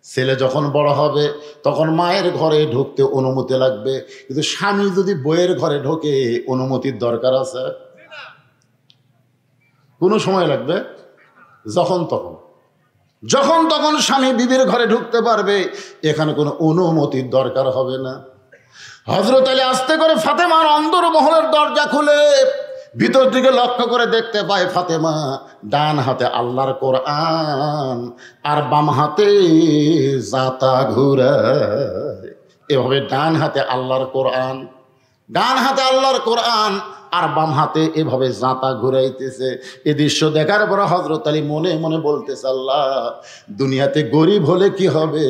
ছেলে যখন বড় হবে তখন মায়ের ঘরে ঢুকতে অনুমতি লাগবে, কিন্তু স্বামী যদি বইয়ের ঘরে ঢোকে অনুমতির দরকার আছে? কোনো সময় লাগবে? যখন তখন, যখন তখন স্বামী বিবির ঘরে ঢুকতে পারবে, এখানে কোনো অনুমতির দরকার হবে না। হযরত আলী আস্তে করে ফাতেমার অন্দরমহলের দরজা খুলে ভিতর দিকে লক্ষ্য করে দেখতে পায় ফাতেমা ডান হাতে আল্লাহর কোরআন আর বাম হাতে জাতা ঘুরায়। এভাবে ডান হাতে আল্লাহর কোরআন, ডান হাতে আল্লাহর কোরআন আর বাম হাতে এভাবে জাঁতা ঘুরাইতেছে। এ দৃশ্য দেখার পর হযরত আলী মনে মনে বলতেছে, আল্লাহ, দুনিয়াতে গরিব হলে কি হবে,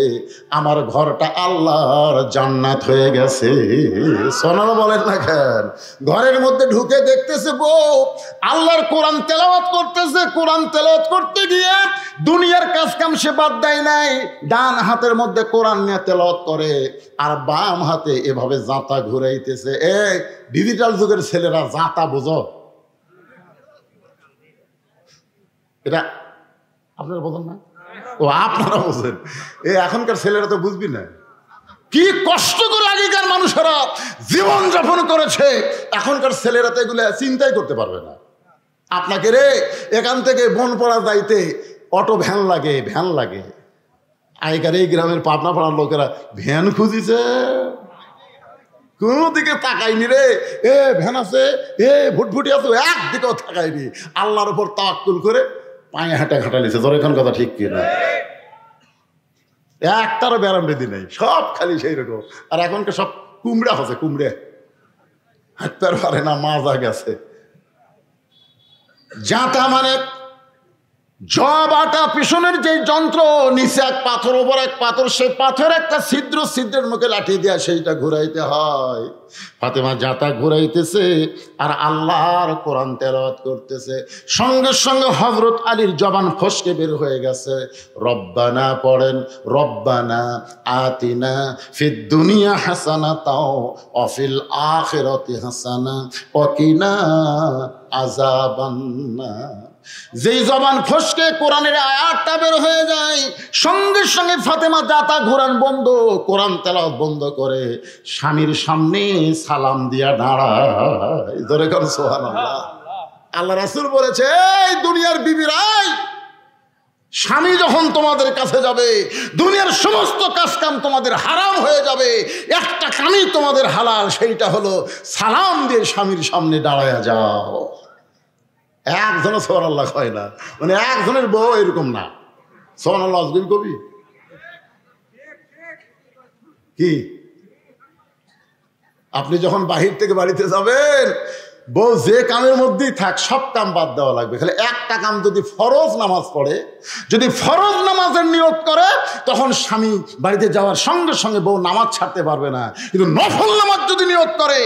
আমার ঘরটা আল্লাহর জান্নাত হয়ে গেছে। সোনারা বলেন না কেন? ঘরের মধ্যে ঢুকে দেখতেছে বউ আল্লাহর কোরআন তেলাওয়াত করতেছে। কোরআন তেলাওয়াত করতে গিয়ে দুনিয়ার কাজ কাম সে বাদ দেয় নাই, ডান হাতের মধ্যে কোরআন নিয়ে তেলাওয়াত করে আর বাম হাতে এভাবে জাঁতা ঘুরাইতেছে। এই ডিজিটাল যুগের ছেলেরা জাঁতা বোঝো? এটা আপনারা বোঝেন না? ও আপনারা বোঝেন, এই এখনকার ছেলেরা তো বুঝবি না। কি কষ্ট করে আগেকার মানুষেরা জীবন যাপন করেছে, এখনকার ছেলেরা তো এগুলো চিন্তাই করতে পারবে না। আপনাকে রে এখান থেকে বনপাড়া যাইতে অটো ভ্যান লাগে, ভ্যান লাগে। আগেকার এই গ্রামের পাবনা পাড়ার লোকেরা ভ্যান খুঁজিছে, কোন দিকে তাকাইনি রে। এ ভ্যান আছে, এ ভুটভুটি আছে, একদিকেও তাকাইনি। আল্লাহর উপর তাওয়াক্কুল করে পায়ে হাঁটা ঘাটালিছে। তোর এখন কথা ঠিক কিনা? একটারও ব্যারাম বেদি নেই, সব খালি সেই রকম। আর এখনকে সব কুমড়া হচ্ছে, কুমড়ে হাঁটতে পারে না, মাজা গেছে। জাঁতা মানে জব আটা পিছনের যে যন্ত্র, নিচে এক পাথর ওপর এক পাথর, সেই পাথর একটা ছিদ্র, ছিদ্রের মুখে লাঠি দেয়া সেইটা ঘুরাইতে হয়। ফাতেমা জাঁতা ঘুরাইতেছে আর আল্লাহর কোরআন তেলাওয়াত করতেছে। সঙ্গে সঙ্গে হযরত আলীর জবান ফসকে বের হয়ে গেছে। রব্বানা পড়েন, রব্বানা আতিনা ফিদ দুনিয়া হাসানাতাও ওয়া ফিল আখিরাতি হাসানা ওয়া কিনা আযাবান্নার। যেই জবান ফসকে কোরআনের আয়াতটা বের হয়ে যায়, সঙ্গে সঙ্গে ফাতেমা জাতা ঘোরান বন্ধ, কোরআন তেলাওয়াত বন্ধ করে স্বামীর সামনে সালাম দিয়া দাঁড়ায়। ধরে কোন সুবহানাল্লাহ। আল্লাহ রাসূল বলেছে, এই দুনিয়ার বিবিরাই, স্বামী যখন তোমাদের কাছে যাবে দুনিয়ার সমস্ত কাজ কাম তোমাদের হারাম হয়ে যাবে, একটা কামই তোমাদের হালাল, সেইটা হলো সালাম দিয়ে স্বামীর সামনে দাঁড়ায়া যাও। একজনও সুবহানাল্লাহ কয় না, মানে একজনের বউ এরকম না। সুবহানাল্লাহ আজকে কবি কি, আপনি যখন বাহির থেকে বাড়িতে যাবেন, বউ যে কামের মধ্যেই থাক সব কাম বাদ দেওয়া লাগবে। খালি একটা কাম, যদি ফরজ নামাজ পড়ে, যদি ফরজ নামাজের নিয়ত করে, তখন স্বামী বাড়িতে যাওয়ার সঙ্গে সঙ্গে বউ নামাজ ছাড়তে পারবে না। কিন্তু নফল নামাজ যদি নিয়ত করে,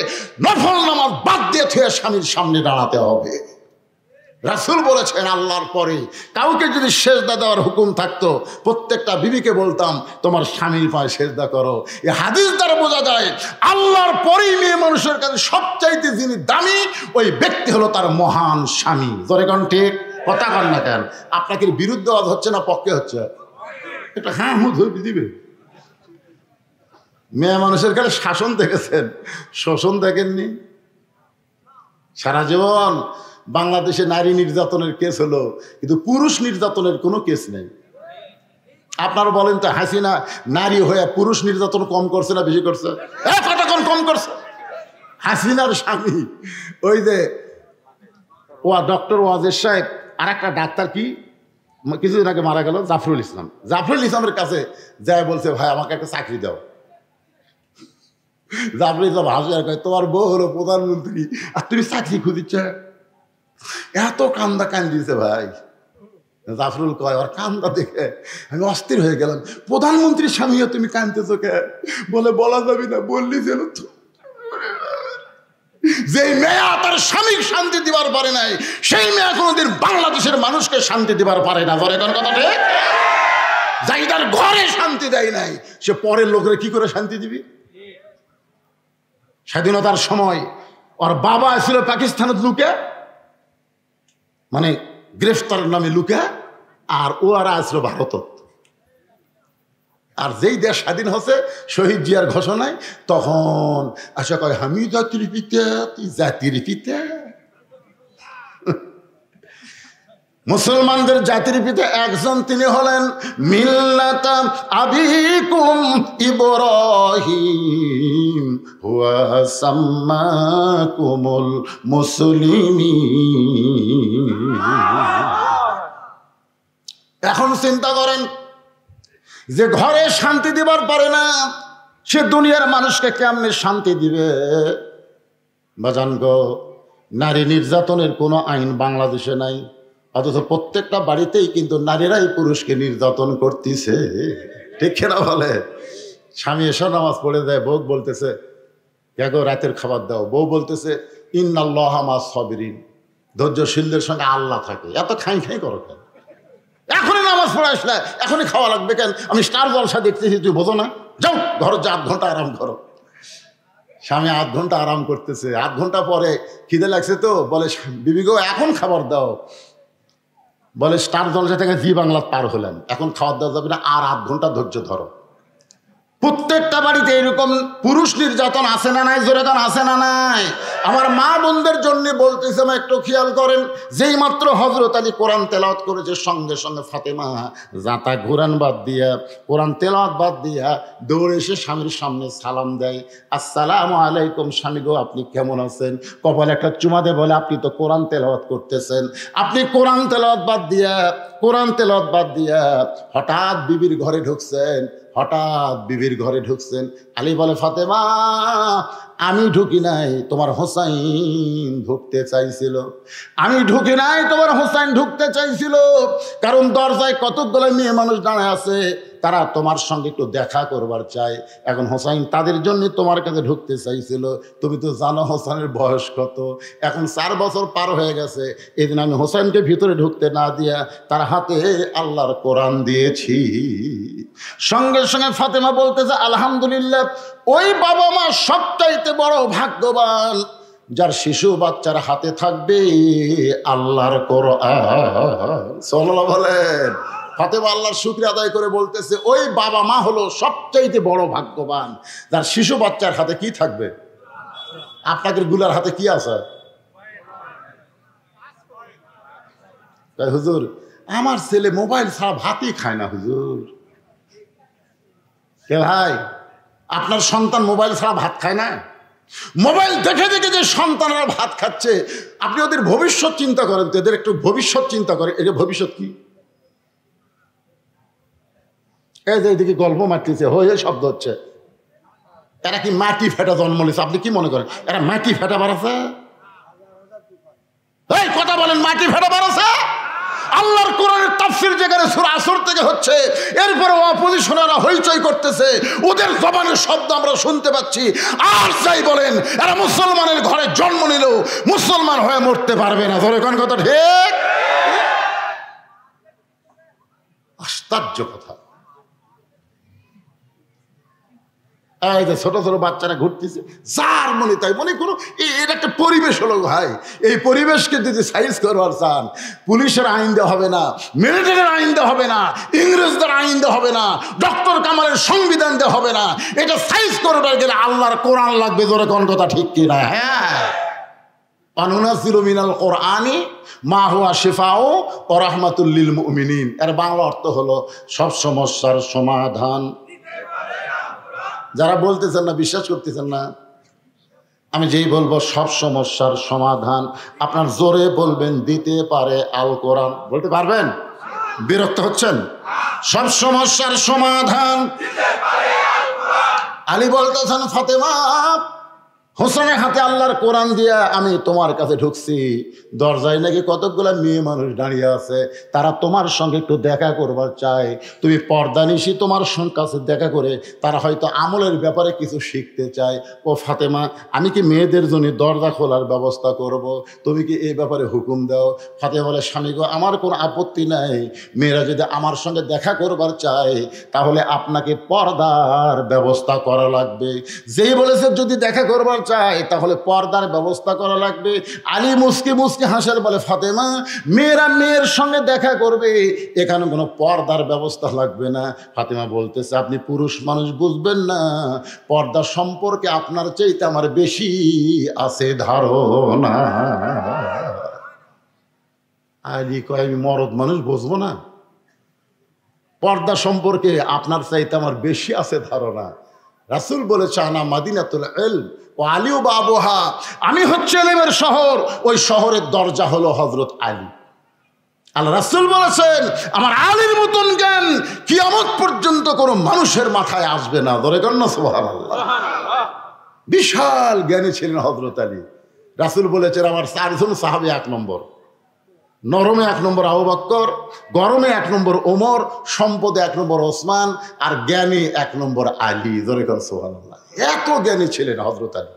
নফল নামাজ বাদ দিয়ে থুয়ে স্বামীর সামনে দাঁড়াতে হবে। রাসূল বলেছেন, আল্লাহর পরে কাউকে যদি সেজদা দেওয়ার হুকুম থাকতো, প্রত্যেকটা বিবিকে বলতাম তোমার স্বামীর পায়ে সেজদা করো। এই হাদিস দ্বারা বোঝা যায় আল্লাহর পরেই মেয়ে মানুষের কাছে সবচাইতে যিনি দামি, ওই ব্যক্তি হলো তার মহান স্বামী। জোরে কোন ঠিক কথা কন না কেন? আপনাকে বিরুদ্ধে আওয়াজ হচ্ছে না পক্ষে হচ্ছে? এটা হ্যাঁ হুঁ ধরে দিবে। মেয়ে মানুষের কাছে শাসন দেখেছেন, শোষণ দেখেননি। সারা জীবন বাংলাদেশে নারী নির্যাতনের কেস হলো, কিন্তু পুরুষ নির্যাতনের কোনো কেস নেই। আপনারা বলেন তো, হাসিনা নারী হয়ে পুরুষ নির্যাতন কম করছে না বেশি করছে? কতক্ষণ কম করছে? হাসিনার স্বামী ওই যে ডক্টর ওয়াজের সাহেব, আর একটা ডাক্তার কি কিছুদিন আগে মারা গেল, জাফরুল ইসলাম। জাফরুল ইসলামের কাছে যায় বলছে, ভাই আমাকে একটা চাকরি দাও। জাফরুল ইসলাম হাসি আর কয়, তোমার বউ হলো প্রধানমন্ত্রী আর তুমি চাকরি খুঁজিচ্ছ? এত কান্দা কান্দিছে ভাই। জাফরুল কয়, আর কান্দা দেখে আমি অস্থির হয়ে গেলাম। প্রধানমন্ত্রীর স্বামীও তুমি কাঁদতেছো কে? বলে বলা যাবে না, বললি যেন যে মেয়া তার স্বামী শান্তি দিবার পারে নাই, সেই মেয়া কোনোদিন বাংলাদেশের মানুষকে শান্তি দিবার পারে না। ধরে কোন কথা ঠিক? যাই তার ঘরে শান্তি দেয় নাই, সে পরের লোকের কি করে শান্তি দিবি? স্বাধীনতার সময় ওর বাবা ছিল পাকিস্তানের লুকে, মানে গ্রেফতারের নামে লুকে, আর ও আর আসলো ভারত। আর যেই দেশ স্বাধীন হচ্ছে শহীদ জিয়ার ঘোষণায়, তখন আশা কয় আমি জাতির পিতা, তুই জাতির পিতা। মুসলমানদের জাতির পিতা একজন, তিনি হলেন মিল্লাতা আবিকুম ইব্রাহিম হুয়া সাম্মাকুমুল মুসলিমিন। এখন চিন্তা করেন, যে ঘরে শান্তি দিবার পারে না, সে দুনিয়ার মানুষকে কেমনে শান্তি দিবে? বাজান গো, নারী নির্যাতনের কোনো আইন বাংলাদেশে নাই, অথচ প্রত্যেকটা বাড়িতেই কিন্তু নারীরাই পুরুষকে নির্যাতন করতেছে। ঠিক না বলে? স্বামী এসে নামাজ পড়ে দেয়, বউ বলতেছে কেগো রাতের খাবার দাও, বউ বলতেছে ইন্নাল্লাহা মাস সাবিরিন, ধৈর্যশীলদের সঙ্গে আল্লাহ থাকে। এত খাই খাই করো কেন? এখনই নামাজ পড়ে আসলে এখনই খাওয়া লাগবে কেন? আমি স্টার জলসা দেখতেছি, তুই বোঝো না? যাও ঘরে, যা 8 ঘন্টা আরাম করো। স্বামী 8 ঘন্টা আরাম করতেছে, 8 ঘন্টা পরে খিদে লাগছে তো বলে বিবি গো এখন খাবার দাও। বলে স্টার জলসা থেকে জি বাংলা পার হলেন, এখন খাবার দেওয়া যাবে না, আর 8 ঘন্টা ধৈর্য ধরো। প্রত্যেকটা বাড়িতে এরকম পুরুষ নির্যাতন আছে না নাই? জোরে গান আছে না নাই? আমার মা বোনদের জন্য বলতেছে, আমি একটু খেয়াল করেন, যেই মাত্র হযরত আলী কোরআন তেলাওয়াত করেছে, সঙ্গে সঙ্গে ফাতেমা জাতা ঘুরান বাদ দিয়া, কোরআন তেলাওয়াত বাদ দিয়া দৌড়ে এসে স্বামীর সামনে সালাম দেয়, আসসালামু আলাইকুম স্বামী গো, আপনি কেমন আছেন? কপালে একটা চুমা দিয়ে বলে, আপনি তো কোরআন তেলাওয়াত করতেছেন। আপনি কোরআন তেলাওয়াত বাদ দিয়া, কোরআন তেলাওয়াত বাদ দিয়া হঠাৎ বিবির ঘরে ঢুকছেন, হঠাৎ বিবির ঘরে ঢুকছেন। আলী বলে, ফাতেমা আমি ঢুকি নাই, তোমার হোসাইন ঢুকতে চাইছিল। আমি ঢুকি নাই, তোমার হোসাইন ঢুকতে চাইছিল, কারণ দরজায় কতগুলো মেয়ে মানুষ দাঁড়ায় আছে, তারা তোমার সঙ্গে একটু দেখা করবার চায়। এখন হোসাইন তাদের জন্য তোমার কাছে ঢুকতে চাইছিল। তুমি তো জানো হোসাইনের বয়স কত, এখন 4 বছর পার হয়ে গেছে। এদিন আমি হোসাইনকে ভিতরে ঢুকতে না দিয়া তার হাতে আল্লাহর কোরআন দিয়েছি। সঙ্গে সঙ্গে ফাতেমা বলতেছে, আলহামদুলিল্লাহ, ওই বাবা মা সবচাইতে বড় ভাগ্যবান যার শিশু বাচ্চার হাতে থাকবে আল্লাহর কোরআন। সাল্লাল্লাহু বলেন। ফাতেমা আল্লাহর শুকরিয়া আদায় করে বলতেছে, ওই বাবা মা হলো সবচাইতে বড় ভাগ্যবান যার শিশু বাচ্চার হাতে কি থাকবে? আপনাদের গুলার হাতে কি আছে? হুজুর আমার ছেলে মোবাইল ছাড়া ভাতই খায় না। হুজুর কে ভাই, আপনার সন্তান মোবাইল ছাড়া ভাত খায় না? মোবাইল দেখে দেখে যে সন্তানরা ভাত খাচ্ছে, আপনি ওদের ভবিষ্যৎ চিন্তা করেন তো, এদের একটু ভবিষ্যৎ চিন্তা করেন। এদের ভবিষ্যৎ কি? এই যে এদিকে গল্প মারতেছে, হয়ে শব্দ হচ্ছে, এরা কি মাটি ফেটা জন্ম নিয়েছে? আপনি কি মনে করেন এরা মাটি ফেটা বাড়াছে? এই কথা বলেন, মাটি ফেটা বাড়াছে? আল্লাহর কোরআনের তাফসীর যেখানে সূরা আসর থেকে হচ্ছে, এরপরে অপোজিশনাররা হইচই করতেছে, ওদের জবানের শব্দ আমরা শুনতে পাচ্ছি। আর যাই বলেন, এরা মুসলমানের ঘরে জন্ম নিলেও মুসলমান হয়ে মরতে পারবে না। ধরে কোন কথা ঠিক? আশ্চর্য কথা। এই যে ছোট ছোট বাচ্চারা ঘুরতেছে, যার মনে তাই মনে করো, এটা একটা পরিবেশ হলো ভাই। এই পরিবেশকে যদি সাইজ করবার চান, পুলিশের আইন দেওয়া হবে না, মিলিটারির আইন দেওয়া হবে না, ইংরেজদের আইন দেওয়া হবে না, ডক্টর কামালের সংবিধান দেওয়া হবে না। এটা সাইজ করবার গেলে আল্লাহর কোরআন লাগবে। জোরে কোন কথা ঠিক কিনা? হ্যাঁ, অনুনাজ্জিলু মিনাল কোরআনি মা হুয়া শিফাউ ওয়া রাহমাতুল লিল মুমিনিন। এর বাংলা অর্থ হলো সব সমস্যার সমাধান। যারা বলতেছেন না, বিশ্বাস করতেছেন না, আমি যেই বলবো সব সমস্যার সমাধান, আপনার জোরে বলবেন দিতে পারে আল কোরআন। বলতে পারবেন? বিরক্ত হচ্ছেন? সব সমস্যার সমাধান আলী বলতেছেন, ফাতেমা হোসেনের হাতে আল্লাহর কোরআন দিয়া আমি তোমার কাছে ঢুকছি, দরজায় নাকি কতকগুলা মেয়ে মানুষ দাঁড়িয়ে আছে, তারা তোমার সঙ্গে একটু দেখা করবার চায়। তুমি পর্দা নিশি তোমার কাছে দেখা করে তারা হয়তো আমলের ব্যাপারে কিছু শিখতে চায়। ও ফাতেমা, আমি কি মেয়েদের জন্য দরজা খোলার ব্যবস্থা করব? তুমি কি এই ব্যাপারে হুকুম দাও। ফাতেমা বলে, স্বামী গো, আমার কোনো আপত্তি নাই। মেয়েরা যদি আমার সঙ্গে দেখা করবার চায় তাহলে আপনাকে পর্দার ব্যবস্থা করা লাগবে। যেই বলেছে যদি দেখা করবার চায় তাহলে পর্দার ব্যবস্থা করা লাগবে। আলী মুস্কি মুস্কি হাসের বলে, ফাতেমা, মেয়েরা মেয়ের সঙ্গে দেখা করবে, এখানে কোনো পর্দার ব্যবস্থা লাগবে না। ফাতেমা বলতেছে, আপনি পুরুষ মানুষ, বুঝবেন না, পর্দা সম্পর্কে আপনার চাইতে আমার বেশি আছে ধারণা। আলী কয়, আমি মরদ মানুষ, বুঝবো না? পর্দা সম্পর্কে আপনার চাইতে আমার বেশি আছে ধারণা। রাসূল বলেছে, আনা মাদিনাতুল ইলম ও আলী বাবুহা, আমি হচ্ছে ইলমের শহর, ওই শহরের দরজা হলো হযরত আলী। আল্লাহ রাসূল বলেছেন, আমার আলীর মতন জ্ঞান কিয়ামত পর্যন্ত কোনো মানুষের মাথায় আসবে না। ধরে কন্যা সুবহানাল্লাহ। বিশাল জ্ঞানী ছিলেন হযরত আলী। রাসূল বলেছেন, আমার 4 জন সাহাবী 1 নম্বর, নরমে 1 নম্বর আবু বকর, গরমে 1 নম্বর ওমর, সম্পদে 1 নম্বর ওসমান, আর জ্ঞানী 1 নম্বর আলী। ধরে কন্যা সুবহানাল্লাহ। এত জ্ঞানী ছিলেন হযরত আলী।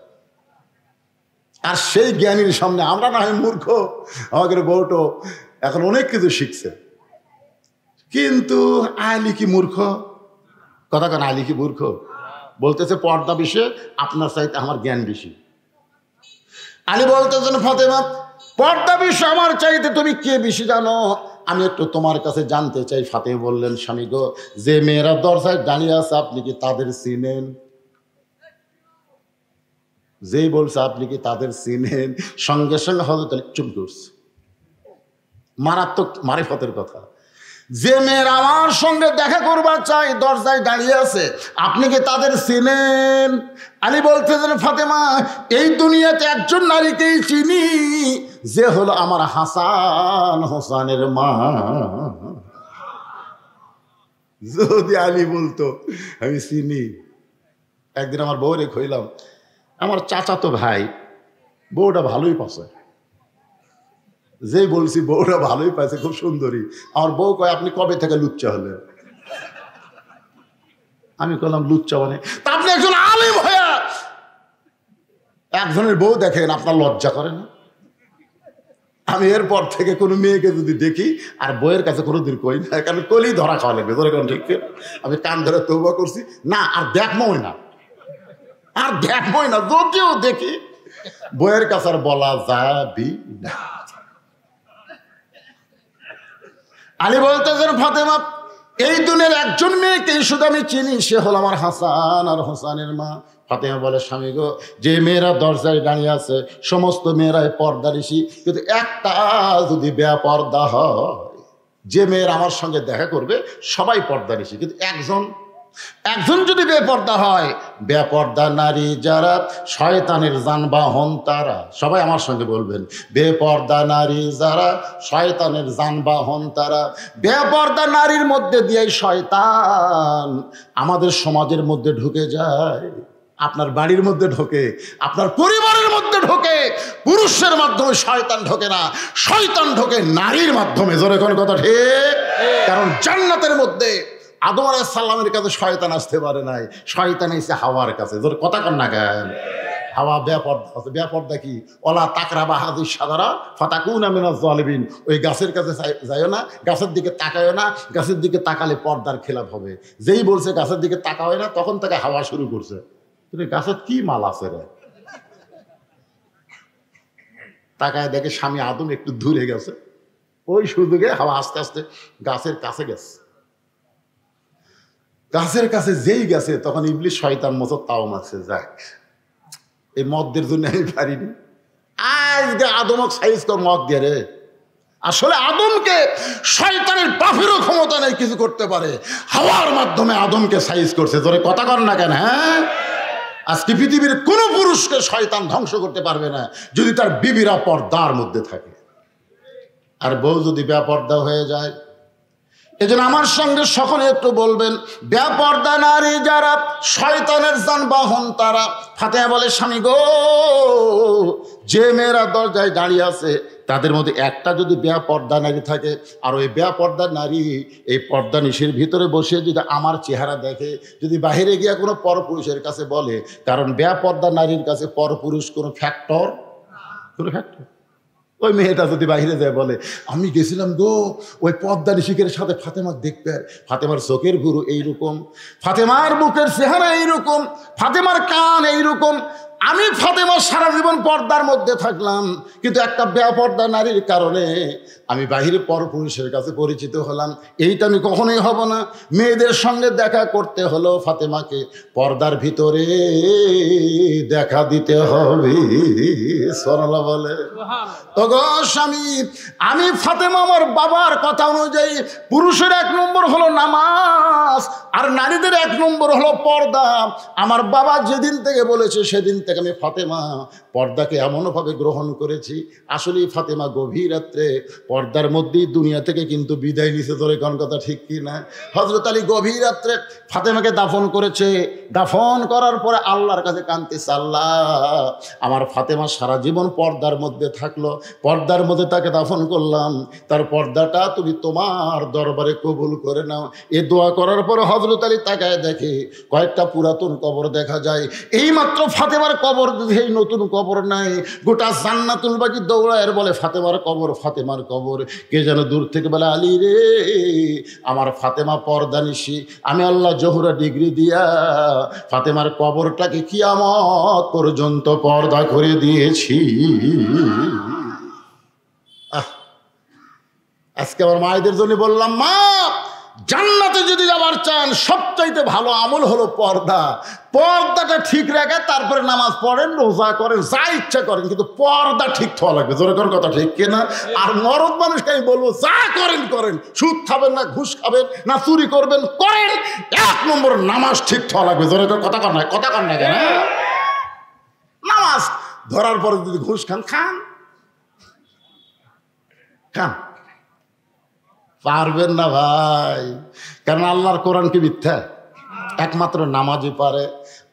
আর সেই জ্ঞানীর সামনে আমরা না হয় মূর্খ, আমাদের বউটো এখন অনেক কিছু শিখছে, কিন্তু আলী কি মূর্খ? কথা কেন, আলী কি মূর্খ? বলতেছে পর্দা বিষয়ে আপনার চাইতে আমার জ্ঞান বেশি। আলী বলতেছেন, ফাতেমা, পর্দা বিষয়ে আমার চাইতে তুমি কে বেশি জানো? আমি একটু তোমার কাছে জানতে চাই। ফাতেমা বললেন, স্বামী গো, যে মেয়েরা দরজায় দাঁড়িয়ে আছে আপনি কি তাদের চিনেন? যেই বলছে আপনি কি তাদের চিনেন, সঙ্গে সঙ্গে হযরত আলী চুপ করছে। মারাত্মক মারিফতের কথা। যে মেয়েরা আমার সঙ্গে দেখা করবার চাই দরজায় দাঁড়িয়ে আছে, আপনি কি তাদের চিনেন? আলী বলতেছেন, ফাতেমা, এই দুনিয়াতে একজন নারীকেই চিনি, যে হলো আমার হাসান হোসেনের মা। যদি আলী বলতো আমি চিনি। একদিন আমার বউরে কইলাম, আমার চাচাতো ভাই বউটা ভালোই পাচ্ছে। যেই বলছি বউটা ভালোই পাইছে, খুব সুন্দরী। আমার বউ কয়, আপনি কবে থেকে লুচ্চা হলেন? আমি বললাম, লুচ্চা মানে? তা আপনি একজন আলেম হয়ে একজনের বউ দেখেন, আপনার লজ্জা করে না? আমি এরপর থেকে কোনো মেয়েকে যদি দেখি আর বইয়ের কাছে কোনোদিন কই না, কারণ কলি ধরা খাওয়া লাগবে। ধরে কোন ঠিক, আমি কান ধরে তওবা করছি না, আর দেখবই না, আর দেখবই না। যদিও দেখি বইয়ের কাছে আর বলা যাবি না। আলী বলতেছেন, ফাতেমা, এই দুনিয়ার একজন মেয়েকে শুধু আমি চিনি, সে হল আমার হাসান আর হোসেনের মা। ফাতেমা বলে, স্বামী গো, যে মেয়েরা দরজায় দাঁড়িয়ে আছে সমস্ত মেয়েরাই পর্দানিশী, কিন্তু একটা যদি বেপর্দা হয়, যে মেয়েরা আমার সঙ্গে দেখা করবে সবাই পর্দানিশী, কিন্তু একজন যদি বেপর্দা হয়, বেপর্দা নারী যারা শয়তানের যানবাহন তারা। সবাই আমার সঙ্গে বলবেন, বেপর্দা নারী যারা শয়তানের যানবাহন তারা। বেপর্দা নারীর মধ্যে দিয়ে শয়তান আমাদের সমাজের মধ্যে ঢুকে যায়, আপনার বাড়ির মধ্যে ঢোকে, আপনার পরিবারের মধ্যে ঢোকে। পুরুষের মাধ্যমে শয়তান ঢোকে না, শয়তান ঢোকে নারীর মাধ্যমে। জোরে কোন কথা ঠিক? কারণ জান্নাতের মধ্যে আদম আলাইহিস সালামের কাছে শয়তান আসতে পারে নাই, শয়তান এসে হাওয়ার কাছে। জোরে কথা কন না কেন? হাওয়া বেপর্দা আছে। বেপর্দা কি? ওলা তাকরাবা হাযিস শাজারা ফাতাকুনা মিনাজ জালিমিন। ওই গাছের কাছে যায়ও না, গাছের দিকে তাকায়ও না, গাছের দিকে তাকালে পর্দার খেলাপ হবে। যেই বলছে গাছের দিকে তাকায় না, তখন থেকে হাওয়া শুরু করছে, গাছের কি মাল আছে রে? তাকায় দেখে স্বামী আদম একটু দূরে গেছে, ওই সুযোগে হাওয়া আস্তে আস্তে গাছের কাছে গেছে। গাছের কাছে যেই গেছে তখন ইবলিস শয়তান মতো তাও মারছে, যাক এই মদদের জন্য আমি পারিনি, আজকে আদমক সাইজ কর মদ দিয়ে রে। আসলে আদমকে শয়তানের বাপেরও ক্ষমতা নেই কিছু করতে পারে, হাওয়ার মাধ্যমে আদমকে সাইজ করছে। ধরে কথা কর না কেন? হ্যাঁ, আজকে পৃথিবীর কোন পুরুষকে শয়তান ধ্বংস করতে পারবে না যদি তার বিবিরা পর্দার মধ্যে থাকে। আর বউ যদি বেপর্দা হয়ে যায়, এজন্য আমার সঙ্গে সকলে একটু বলবেন, বেপর্দা নারী যারা শয়তানের যানবাহন তারা। ফাতেমা বলে, স্বামী গো, যে মেয়েরা দরজায় দাঁড়িয়ে আছে তাদের মধ্যে একটা যদি বেপর্দা নারী থাকে, আর ওই বেপর্দা নারী এই পর্দা নিশির ভিতরে বসে যদি আমার চেহারা দেখে, যদি বাহিরে গিয়ে কোনো পরপুরুষের কাছে বলে, কারণ বেপর্দা নারীর কাছে পরপুরুষ কোনো ফ্যাক্টর। ওই মেয়েটা যদি বাহিরে যায় বলে, আমি গেছিলাম গো ওই পর্দা নিশিকের সাথে ফাতেমার দেখতে, ফাতেমার চোখের গুরু এইরকম, ফাতেমার বুকের চেহারা এইরকম, ফাতেমার কান এইরকম, আমি ফাতেমা সারা জীবন পর্দার মধ্যে থাকলাম, কিন্তু একটা বেপর্দা নারীর কারণে আমি বাহিরে পরপুরুষের কাছে পরিচিত হলাম। এইটা আমি কখনোই হব না। মেয়েদের সঙ্গে দেখা করতে হলো ফাতেমাকে পর্দার ভিতরে দেখা দিতে হবে। সুবহানাল্লাহ বলে। ওগো স্বামী, আমি ফাতেমা আমার বাবার কথা অনুযায়ী পুরুষের 1 নম্বর হলো নামাজ, আর নারীদের 1 নম্বর হলো পর্দা। আমার বাবা যেদিন থেকে বলেছে সেদিন থেকে আমি ফাতেমা পর্দাকে এমনভাবে গ্রহণ করেছি। আসলে ফাতেমা গভীর রাত্রে পর্দার মধ্যেই দুনিয়া থেকে কিন্তু বিদায় নিছে। তোর কোন কথা ঠিক কি না? হযরত আলী গভীর রাত্রে ফাতেমাকে দাফন করেছে। দাফন করার পরে আল্লাহর কাছে কাঁদতেছে, আল্লাহ আমার ফাতেমা সারা জীবন পর্দার মধ্যে থাকলো, পর্দার মধ্যে তাকে দাফন করলাম, তার পর্দাটা তুমি তোমার দরবারে কবুল করে নাও। এ দোয়া করার পরে হযরত আলী তাকায় দেখে কয়েকটা পুরাতন কবর দেখা যায়। এইমাত্র ফাতেমার কবর, সেই নতুন কবর নাই, গোটা জান্নাতুল বাকি দৌড়ায় বলে ফাতেমার কবর, ফাতেমার কবর। কে যেন দূর থেকে বলে, আলী রে, আমার ফাতেমা পর্দা নিশি, আমি আল্লাহ জোহরা ডিগ্রি দিয়া ফাতেমার কবরটাকে কিয়ামত পর্যন্ত পর্দা করে দিয়েছি। আজকে আমার মায়েদের জন্য বললাম, মা জান্নাতে যদি যাবার চান সবচাইতে ভালো আমল হলো পর্দা। পর্দাটা ঠিক রাখা, তারপরে নামাজ পড়েন, রোজা করেন, যা ইচ্ছা করেন, কিন্তু পর্দা ঠিক থাকা লাগবে। জোরে কোন কথা ঠিক কিনা? আর মরদ মানুষকে আমি বলবো, যা করেন করেন, সুদ খাবেন না, ঘুষ খাবেন না, চুরি করবেন করেন, 1 নম্বর নামাজ ঠিক থাকা লাগবে। জোরে কথা কর না, কথা কর না কেন? নামাজ ধরার পরে যদি ঘুষ খান, খান খান, পারবেন না ভাই। কারণ আল্লাহর কোরআন কি মিথ্যা? একমাত্র নামাজই পারে।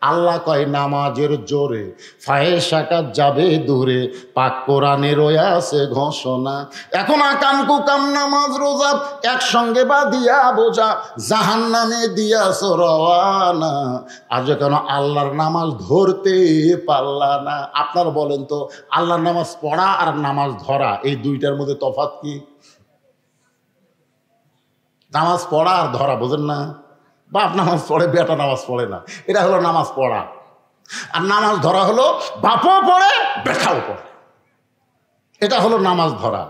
আল্লাহ কয়, নামাজের জোরে ফায়েশাটা যাবে দূরে, পাক কোরআনে রয়ে আছে ঘোষণা। এখন আকাম কুকাম নামাজ রোজা একসঙ্গে বাঁধিয়া বোঝা, জাহান্নামে দিয়াছ রওয়ানা। আজ কেন আল্লাহর নামাজ ধরতে পারলা না? আপনারা বলেন তো, আল্লাহর নামাজ পড়া আর নামাজ ধরা এই দুইটার মধ্যে তফাৎ কি? নামাজ পড়া আর ধরা বোঝেন না? বাপ নামাজ পড়ে, বেটা নামাজ পড়ে না, এটা হলো নামাজ পড়া। আর নামাজ ধরা হলো বাপও পড়ে, বেটাও পড়ে, এটা হলো নামাজ ধরা।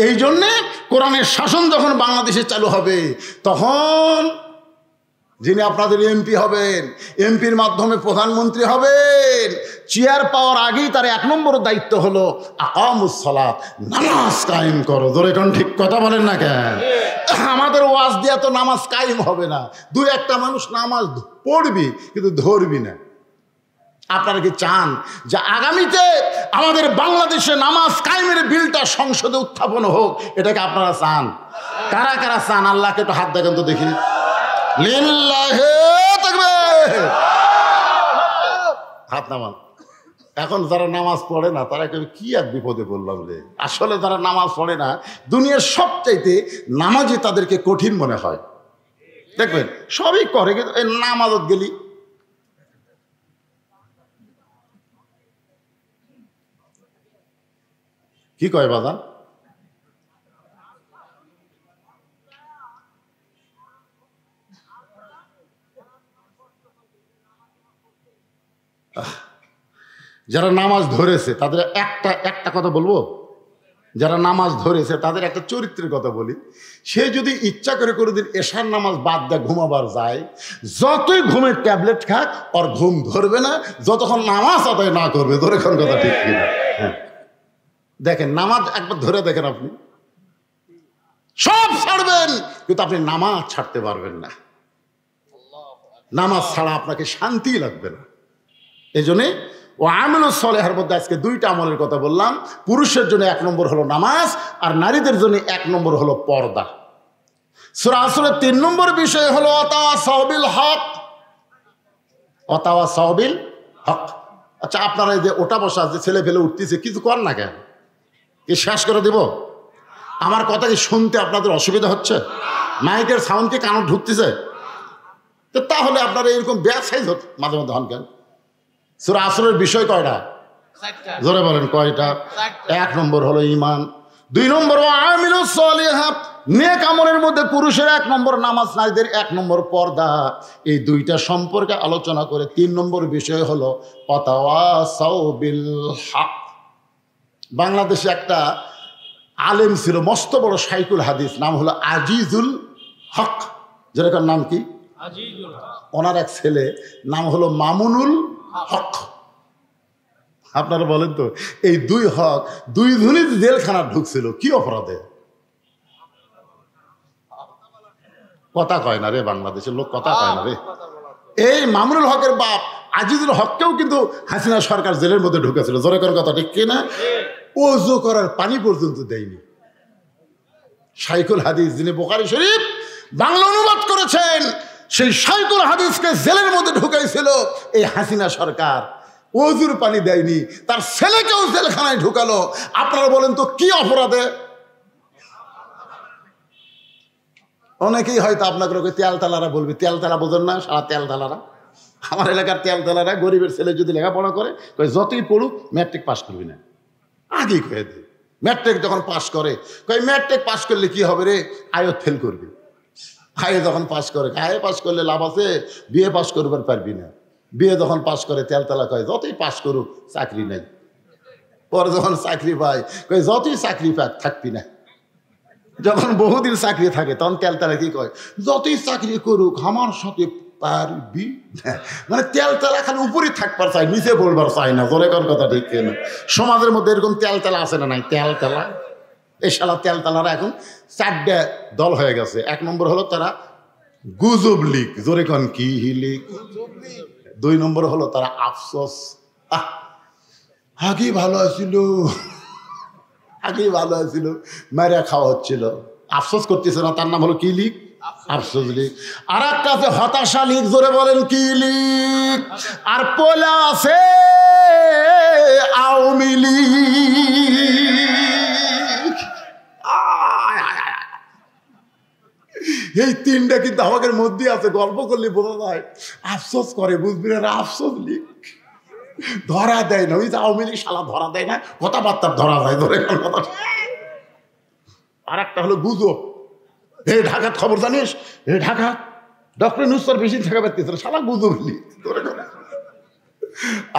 এই জন্যে কোরআনের শাসন যখন বাংলাদেশে চালু হবে, তখন যিনি আপনাদের এমপি হবেন, এমপির মাধ্যমে প্রধানমন্ত্রী হবেন, চেয়ার পাওয়ার আগেই তার 1 নম্বর দায়িত্ব হলো আকামুস সালাত, নামাজ কায়েম করো। ধরে কোন ঠিক কথা বলেন না কেন? আমাদের ওয়াজ দিয়া তো নামাজ কায়েম হবে না। 2-1টা মানুষ নামাজ পড়বি কিন্তু ধরবি না। আপনারা কি চান যে আগামীতে আমাদের বাংলাদেশে নামাজ কায়েমের বিলটা সংসদে উত্থাপন হোক? এটাকে আপনারা চান? কারা কারা চান? আল্লাহকে একটু হাত দেখেন তো দেখি। লিল্লাহে তাকবীর, হাত নামান। এখন যারা নামাজ পড়ে না তারা কি এক বিপদে পড়লাম রে। আসলে যারা নামাজ পড়ে না, দুনিয়ার সবচাইতে নামাজই তাদেরকে কঠিন মনে হয়। দেখবেন সবই করে, কিন্তু এই নামাজত গেলি কি কয় বাজান? যারা নামাজ ধরেছে তাদের একটা কথা বলবো, যারা নামাজ ধরেছে তাদের একটা চরিত্রের কথা বলি। সে যদি ইচ্ছা করে কোনোদিন এশার নামাজ বাদ দেয়, ঘুমাবার যায়, যতই ঘুমের ট্যাবলেট খাক ওর ঘুম ধরবে না যতক্ষণ নামাজ আদায় না করবে। ধরে কোন কথা ঠিক কিনা? হ্যাঁ, দেখেন নামাজ একবার ধরে দেখেন, আপনি সব ছাড়বেন কিন্তু আপনি নামাজ ছাড়তে পারবেন না। নামাজ ছাড়া আপনাকে শান্তি লাগবে না। এই জন্যে ও আমলুস সালেহার মধ্যে আজকে 2টা আমলের কথা বললাম। পুরুষের জন্য 1 নম্বর হলো নামাজ, আর নারীদের জন্য 1 নম্বর হলো পর্দা। সূরা আসরের 3 নম্বর বিষয় হলো অতাওয়াসাউ বিল হক। অতাওয়াসাউ বিল হক। আচ্ছা, আপনারা এই যে ওটা বসা যে ছেলে ফেলে উঠতেছে, কিছু কর না কেন? কি শেষ করে দেব? আমার কথা কি শুনতে আপনাদের অসুবিধা হচ্ছে? মাইকের সাউন্ড কি কানে ঢুকতেছে? তো তাহলে আপনারা এরকম ব্যাসাইজ মাঝে মধ্যে হন কেন? সূরা আসরের বিষয় কয়টা? জোরে বলেন কয়টা? 1 নম্বর হলো ঈমান, 2 নম্বর আমিলুস সলিহাত, নেক আমলের মধ্যে পুরুষের 1 নম্বর নামাজ, নারীদের 1 নম্বর পর্দা। এই 2টা সম্পর্কে আলোচনা করে 3 নম্বর বিষয় হলো ওয়াতাওয়াসাউ বিল হক। বাংলাদেশে একটা আলেম ছিল, মস্ত বড় শাইখুল হাদিস, নাম হলো আজিজুল হক। যেরকম নাম কি? ওনার এক ছেলে নাম হলো মামুনুল হক। আপনারা বলেন তো, এই 2 হক 2 জনই জেলখানা ঢুকছিল কি অপরাধে? কথা কয় না রে, বাংলাদেশের লোক কথা কয় না রে। এই মামুনুল হকের বাপ আজিজুল হককেও কিন্তু হাসিনা সরকার জেলের মধ্যে ঢুকেছিল। জোরে করে কথা ঠিক কিনা? ওযু করার পানি পর্যন্ত দেয়নি। শাইখুল হাদিস, যিনি বুখারী শরীফ বাংলা অনুবাদ করেছেন, সেই শাইখুল হাদিসকে জেলের মধ্যে ঢুকাইছিল এই হাসিনা সরকার। ওযুর পানি দেয়নি, তার ছেলেকেও জেলখানায় ঢুকালো। আপনারা বলেন তো কি অপরাধে? অনেকেই হয়তো আপনাকে তেলতালারা বলবে, তেলতালা বোঝেন না? সারা তেলতালারা, আমার এলাকার তেলতালারা গরিবের ছেলে যদি লেখাপড়া করে, যতই পড়ুক ম্যাট্রিক পাস করবি না, আগেই কয়ে দেয়। ম্যাট্রিক যখন পাস করে, ম্যাট্রিক পাস করলে কি হবে রে? আয়ত ফেল করবি। আয়ে যখন পাস করে, আয়ে পাস করলে লাভ আছে, বিয়ে পাস করবার পারবি না। বিয়ে যখন পাস করে তেলতালা কয় যতই পাস করুক চাকরি নাই। পরে যখন চাকরি পায় কয় যতই চাকরি পাক থাকবি না। যখন বহুদিন চাকরি থাকে তখন তেলতালা কি কয়? যতই চাকরি করুক আমার সাথে পারবি না। মানে তেলতালা খালি উপরে থাকবার চাই, নিচে বলবার চাই না। জোরে কোন কথা ঠিক না? সমাজের মধ্যে এরকম তেলতালা আছে না নাই? তেলতালা, এই শালা তেলতালারা এখন 4টা দল হয়ে গেছে। 1 নম্বর হলো তারা গুজব লীগ। জোরে কোন কি লীগ? 2 নম্বর হলো তারা আফসোস, আগেই ভালো আছিল, আগেই ভালো আছিল, মেরে খাওয়া হচ্ছিল, আফসোস করতেছে না, তার নাম হলো কি লীগ? আফসোস লীগ। আর একটা আছে হতাশা লীগ। জোরে বলেন কি লীগ? আর পোলা আছে আওয়ামী লীগ। এই 3টা কিন্তু আমাদের মধ্যে আছে, গল্প করলে বোঝা যায়। আফসোস করে, বুঝবি না? আফসোস লীগ ধরা দেয় না। ওই যে আওয়ামী লীগ শালা ধরা দেয় না, কথাবার্তা ধরা যায়। ধরে কথা। আর একটা হলো গুজব। এই ঢাকার খবর জানিস? এই ঢাকা ডক্টর নুসর বেশি থাকা পারতেছে, শালা গুজব লীগ।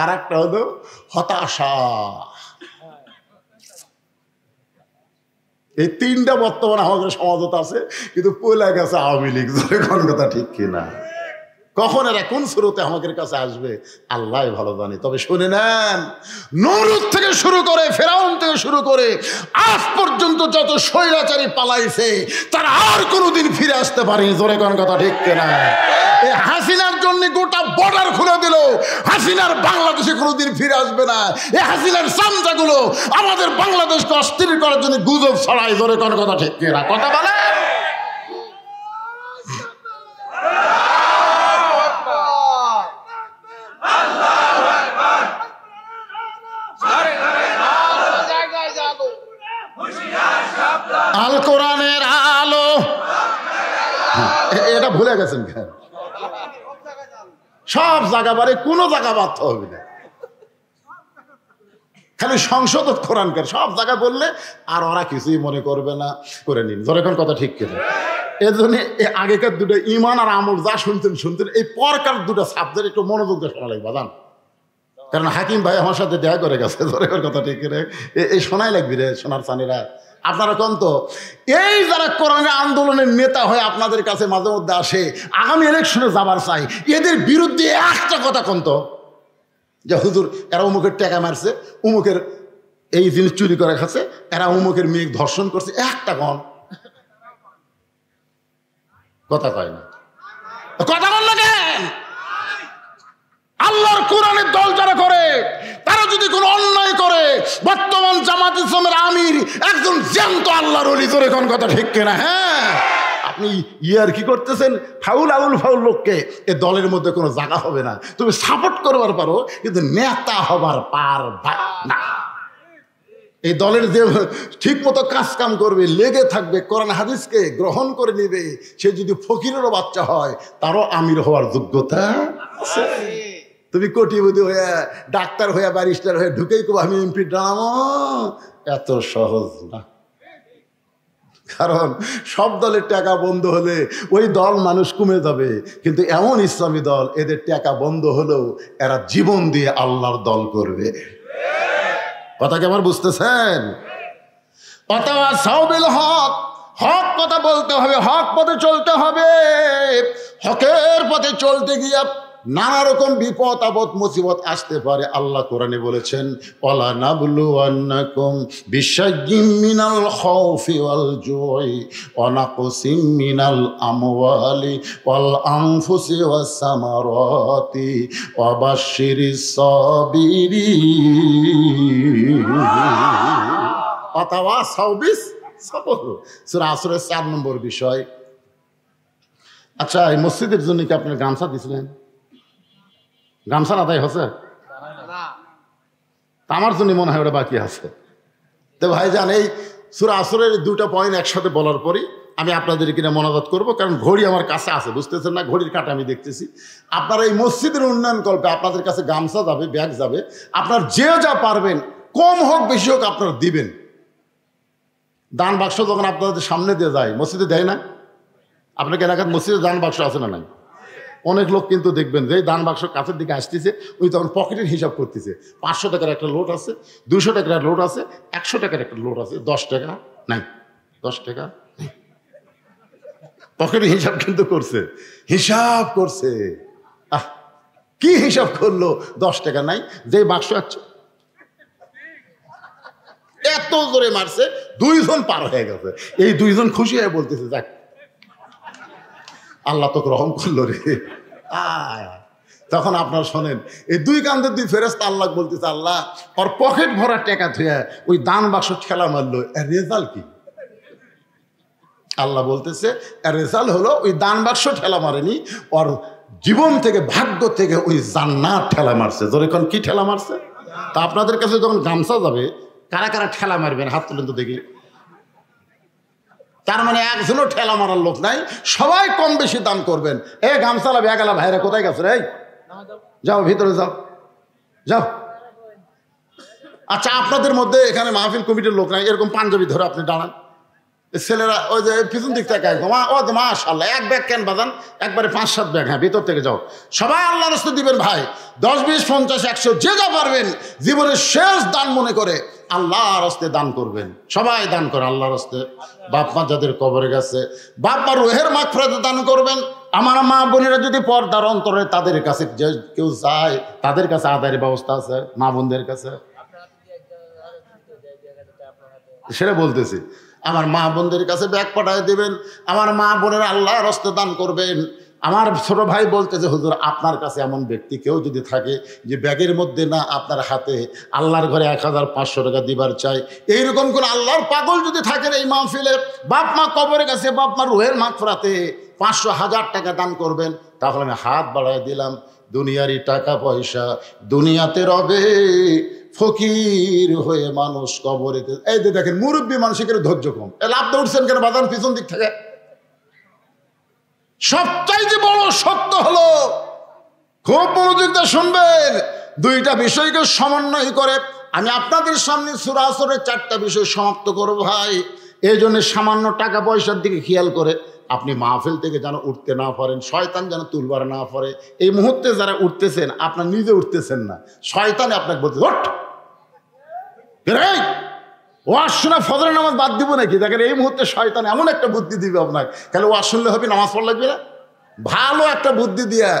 আর একটা হলো হতাশা। এই 3টা বর্তমানে আমাদের সমাজত আছে, কিন্তু পয়লা গেছে আওয়ামী লীগ। কোন কথা ঠিক কিনা? কখন এরা কোন স্রোতে আমাদের কাছে আসবে আল্লাহ ভালো জানে। তবে শুনে নেন, নমরুদ থেকে শুরু করে, ফেরাউন থেকে শুরু করে আজ পর্যন্ত যত স্বৈরাচারী পালাইছে তারা আর কোনোদিন ফিরে আসতে পারেনি। জোরে কোন কথা ঠিক কিনা? এই হাসিনার জন্য গোটা বর্ডার খুলে দিল, হাসিনার বাংলাদেশে কোনোদিন ফিরে আসবে না। এই হাসিনার চামচাগুলো আমাদের বাংলাদেশকে অস্থির করার জন্য গুজব ছড়ায়। জোরে কোন কথা ঠিক কিনা? কথা বলেন। আল কোরআনের আলো, এটা ভুলে গেছেন কেন? সব জায়গা বারে, কোনো জায়গা বাদ হবে না। খালি সংসদ কোরআনকার সব জায়গা বললে আর ওরা কিছুই মনে করবে না, করে নিন। যখন কথা ঠিক কিনা? এর জন্য আগেকার 2টা ঈমান আর আমল যা শুনতেন, এই পরকার 2টা সাবজেক্ট একটু মনোযোগ দিয়ে শোনা লাগবে, জান। কারণ হাকিম ভাই আমার সাথে দেখা করে গেছে। যখন কথা ঠিক কিনা? এই শোনাই লাগবি রে সোনার চানিরা। আপনারা কোন তো এই যারা কোরআনের আন্দোলনের নেতা হয়ে আপনাদের কাছে মাঝে মধ্যে আসে, আগামী ইলেকশনে যাবার চাই, এদের বিরুদ্ধে একটা কথা কোন তো, যে হুজুর এরা অমুকের টাকা মারছে, অমুকের এই জিনিস চুরি করে খাচ্ছে, এরা অমুকের মেয়ে ধর্ষণ করছে, একটা কোন কথা কয় না? কথা বল না কেন? আল্লাহর কোরআনের দল যারা করে তারা যদি কোনো অন্যায় করে, বর্তমান জামাত ইসলামের আমির একজন জ্যান্ত আল্লাহর ওলি। তোর এখন কথা ঠিক কিনা? হ্যাঁ, আপনি ইয়ার কি করতেছেন, ফাউল আউল ফাউল লোককে এ দলের মধ্যে কোনো জায়গা হবে না। তুমি সাপোর্ট করবার পারো, কিন্তু নেতা হবার পারবা না। এই দলের যে ঠিক মতো কাজ কাম করবে, লেগে থাকবে, কোরআন হাদিসকে গ্রহণ করে নিবে, সে যদি ফকিরেরও বাচ্চা হয় তারও আমির হওয়ার যোগ্যতা আছে। তুমি কোটিপতি হয়ে, ডাক্তার হয়ে, ব্যারিস্টার হয়ে ঢুকেই কো আমি এমপি ডানামো, এত সহজ না। কারণ সব দলের টাকা বন্ধ হলে ওই দল মানুষ কমে যাবে, কিন্তু এমন ইসলামী দল এদের টাকা বন্ধ হলেও এরা জীবন দিয়ে আল্লাহর দল করবে। কথা কি আমার বুঝতেছেন? অথবা সাউবিল হক, হক কথা বলতে হবে, হক পথে চলতে হবে। হকের পথে চলতে গিয়ে নানা রকম বিপদ আপদ মুসিবত আসতে পারে। আল্লাহ কোরআনে বলেছেন, ওয়ালা নাবলুওয়ান্নাকুম বিশাইয়্যিম মিনাল খাউফি ওয়াল জুই ওয়া নাকসিম মিনাল আমওয়ালি ওয়াল আনফুসি ওয়াস সামারাতি ওয়া বাশশিরিস সাবিরিন। ওয়াতাওয়াসাউ বিস সবর, সূরা আসরের 4 নম্বর বিষয়। আচ্ছা, এই মসজিদের জন্য কি আপনি গামছা দিছিলেন? গামছা আদায় হচ্ছে? আমার জন্য মনে হয় ওটা বাকি আছে। তো ভাইজান, এই সূরা আসরের 2টা পয়েন্ট একসাথে বলার পরই আমি আপনাদের কিনা মনোজাত করব, কারণ ঘড়ি আমার কাছে আছে, বুঝতেছেন না? ঘড়ির কাটা আমি দেখতেছি। আপনারা এই মসজিদের উন্নয়ন কল্পে আপনাদের কাছে গামছা যাবে, ব্যাগ যাবে, আপনার যে যা পারবেন, কম হোক বেশি হোক আপনারা দিবেন। দান বাক্স যখন আপনাদের সামনে দিয়ে যায়, মসজিদে দেয় না? আপনাকে এলাকার মসজিদে দান বাক্স আছে না নাই? অনেক লোক কিন্তু দেখবেন যে দান বাক্স কাছের দিকে আসতেছে, ওই তখন পকেটের হিসাব করতেছে। 500 টাকার একটা লোট আছে, 200 টাকার একটা লোট আছে, 100 টাকার একটা লোট আছে, 10 টাকা নাই, 10 টাকা পকেটের হিসাব কিন্তু করছে, হিসাব করছে। কি হিসাব করলো? 10 টাকা নাই, যে বাক্স আছে এত জোরে মারছে, 2 জন পার হয়ে গেছে। এই 2 জন খুশি হয়ে বলতেছে, যাক আল্লাহ তোকে রহম করলো রে। তখন আপনার শোনেন, এই 2 কান্দের 2 ফেরেশতা আল্লাহ বলতেছে, আল্লাহ ওর পকেট ভরা টাকা থুয়ে ওই দান বাক্স ঠেলা মারলো, এর রেজাল্ট কি? আল্লাহ বলতেছে, এর রেজাল্ট হলো ওই দান বাক্স ঠেলা মারেনি, ওর জীবন থেকে, ভাগ্য থেকে ওই জান্নাত ঠেলা মারছে। যখন কি ঠেলা মারছে? তা আপনাদের কাছে যখন গামছা যাবে, কারা কারা ঠেলা মারবেন হাত তুলেন তো দেখি। তার মানে একজনও ঠেলা মারার লোক নাই, সবাই কম বেশি দান করবেন। এ গামছালা ব্যাগালা ভাইরা কোথায় গেছে রে? যাও ভিতরে যাও, যাও। আচ্ছা, আপনাদের মধ্যে এখানে মাহফিল কমিটির লোক নাই, এরকম পাঞ্জাবি ধরে আপনি দাঁড়ান, ছেলেরা ওই যে পিছন দিক থেকে একদম মাশাআল্লাহ, 1 ব্যাগ কেন বাজান, একবারে 5-7 ব্যাগ, হ্যাঁ ভিতর থেকে যাও। সবাই আল্লাহর রাস্তায় দিবেন ভাই, 10, 20, 50, 100 যে যা পারবেন, জীবনের শেষ দান মনে করে আল্লাহর রাস্তায় দান করবেন। সবাই দান করে আল্লাহর রাস্তায়। বাপ মা যাদের কবরে গেছে, বাপ মা রুহের মাগফিরাতে দান করবেন। আমার মা বোনেরা যদি পর্দার অন্তরে তাদের কাছে যে কেউ যায়, তাদের কাছে আদায়ের ব্যবস্থা আছে, মা বোনদের কাছে, সেটা বলতেছি। আমার মা বোনদের কাছে ব্যাগ পাঠায় দেবেন, আমার মা বোনেরা আল্লাহর রাস্তায় দান করবেন। আমার ছোট ভাই বলতেছে, হুজুর আপনার কাছে এমন ব্যক্তি কেউ যদি থাকে যে ব্যাগের মধ্যে না আপনার হাতে আল্লাহর ঘরে 1500 টাকা দিবার চাই, এইরকম কোন আল্লাহর পাগল যদি থাকেন এই মাহফিলে, বাপ মা কবরে গেছে, বাপ মা রুহের মাগফিরাতে 500-1000 টাকা দান করবেন, তাহলে আমি হাত বাড়ায় দিলাম। দুনিয়ারই টাকা পয়সা দুনিয়াতে রবে, ফকির হয়ে মানুষ কবরেতে। এই যে দেখেন, মুরব্বী মানুষের ধৈর্য কম, লাভটা উঠছেন কেন বাদান পিছন দিক থেকে? সবচাইতে বড় সত্য হলো, খুব মনোযোগ দিয়ে শুনবেন, 2টা বিষয়কে সমন্বয় করে আমি আপনাদের সামনে সূরা আসরের 4টা বিষয় সমাপ্ত করব ভাই। এই জন্য সামান্য টাকা পয়সার দিকে খেয়াল করে আপনি মাহফিল থেকে যেন উঠতে না পারেন, শয়তান যেন তুলবার না পারে। এই মুহূর্তে যারা উঠতেছেন, আপনার নিজে উঠতেছেন না, শয়তানে আপনাকে বলতে, ওঠ ওয়াজ শোনা ফজরের নামাজ বাদ দিব নাকি? দেখেন এই মুহূর্তে শয়তান এমন একটা বুদ্ধি দিবে আপনাকে, তাহলে ওয়াজ শুনলে হবে, নামাজ পড়া লাগবে না? ভালো একটা বুদ্ধি দিয়া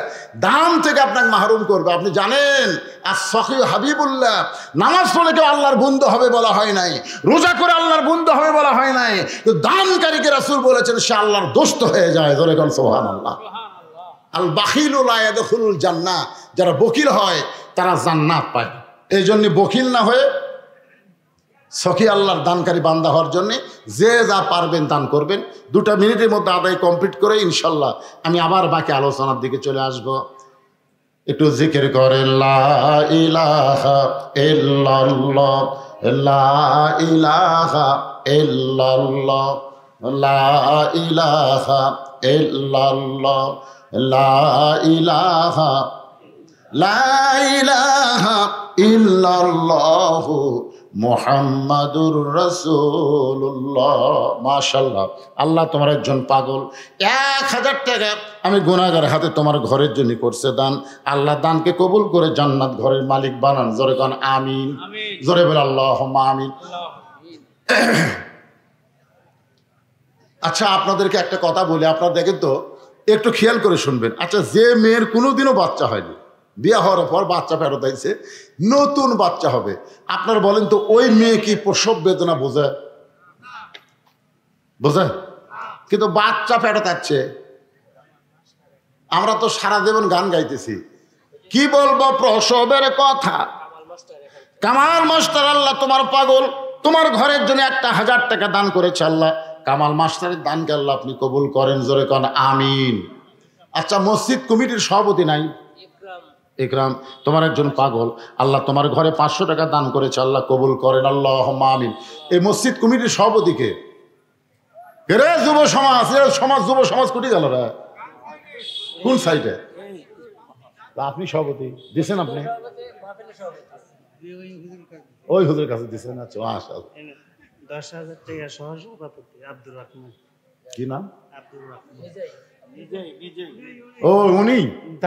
দাম থেকে আপনাকে মাহরুম করবে। আপনি জানেন, আর সখী হাবিবুল্লাহ, নামাজ পড়লে কেউ আল্লাহর বন্ধু হবে বলা হয় নাই, রোজা করে আল্লাহর বন্ধু হবে বলা হয় নাই, তো দানকারীকে রাসূল বলেছেন সে আল্লাহর দোস্ত হয়ে যায়। ধরে কোন সুবহানাল্লাহ। আল বাখিলু লা ইয়াদখুলুল জান্নাহ, যারা বকিল হয় তারা জান্নাত পায়। এই জন্য বকিল না হয়ে সখী আল্লাহর দানকারী বান্দা হওয়ার জন্যে যে যা পারবেন দান করবেন। 2 মিনিটের মধ্যে আদায় কমপ্লিট করে ইনশাল্লাহ আমি আবার বাকি আলোচনার দিকে চলে আসব। একটু জিকির করেন লা ইলাহা ইল্লাল্লাহ, লা ইলাহা ইল্লাল্লাহ, লা ইলাহা ইল্লাল্লাহ, লা ইলাহা, লা ইলাহা ইল্লাল্লাহ মুহাম্মাদুর রাসূলুল্লাহ। মাশাআল্লাহ, আল্লাহ তোমার একজন পাগল, 1000 টাকা আমি গুনাহগার হাতে তোমার ঘরের জন্য করছে দান। আল্লাহ দানকে কবুল করে জান্নাত ঘরের মালিক বানান। জোরে কোন আমিন, জোরে বলে আল্লাহুম্মা আমিন। আচ্ছা, আপনাদেরকে একটা কথা বলি, আপনারা দেখেন তো, একটু খেয়াল করে শুনবেন। আচ্ছা, যে মেয়ের কোনোদিনও বাচ্চা হয়নি, বিয়ে হওয়ার পর বাচ্চা ফেরত আইছে, নতুন বাচ্চা হবে, আপনার বলেন তো ওই মেয়ে কি প্রসব বেদনা বোঝে? বোঝে? কিন্তু বাচ্চা ফেরত আসছে। আমরা তো সারা জীবন গান গাইতেছি, কি বলবো প্রসবের কথা। কামাল মাস্টার আল্লাহ তোমার পাগল, তোমার ঘরের জন্য 1000 টাকা দান করেছে আল্লাহ। কামাল মাস্টারের দানকে আল্লাহ আপনি কবুল করেন। জোরে কোন আমিন। আচ্ছা, মসজিদ কমিটির সভাপতি নাই ইকরাম, তোমার একজন পাগল, আল্লাহ তোমার ঘরে 500 টাকা দান করেছে, আল্লাহ কবুল করেন। আল্লাহুম্মা আমিন। এই মসজিদ কমিটির সভাপতিকে রে? যুব সমাজ, সমাজ যুব সমাজ কুটি গেল রে? কোন সাইডে? আপনি সভাপতি দিচ্ছেন? আপনি ওই হুজুরের কাছে দিচ্ছেন? আচ্ছা, 10,000 টাকা সহসভাপতি আব্দুর রহমান। কি নাম? আব্দুর রহমান। ও উনি,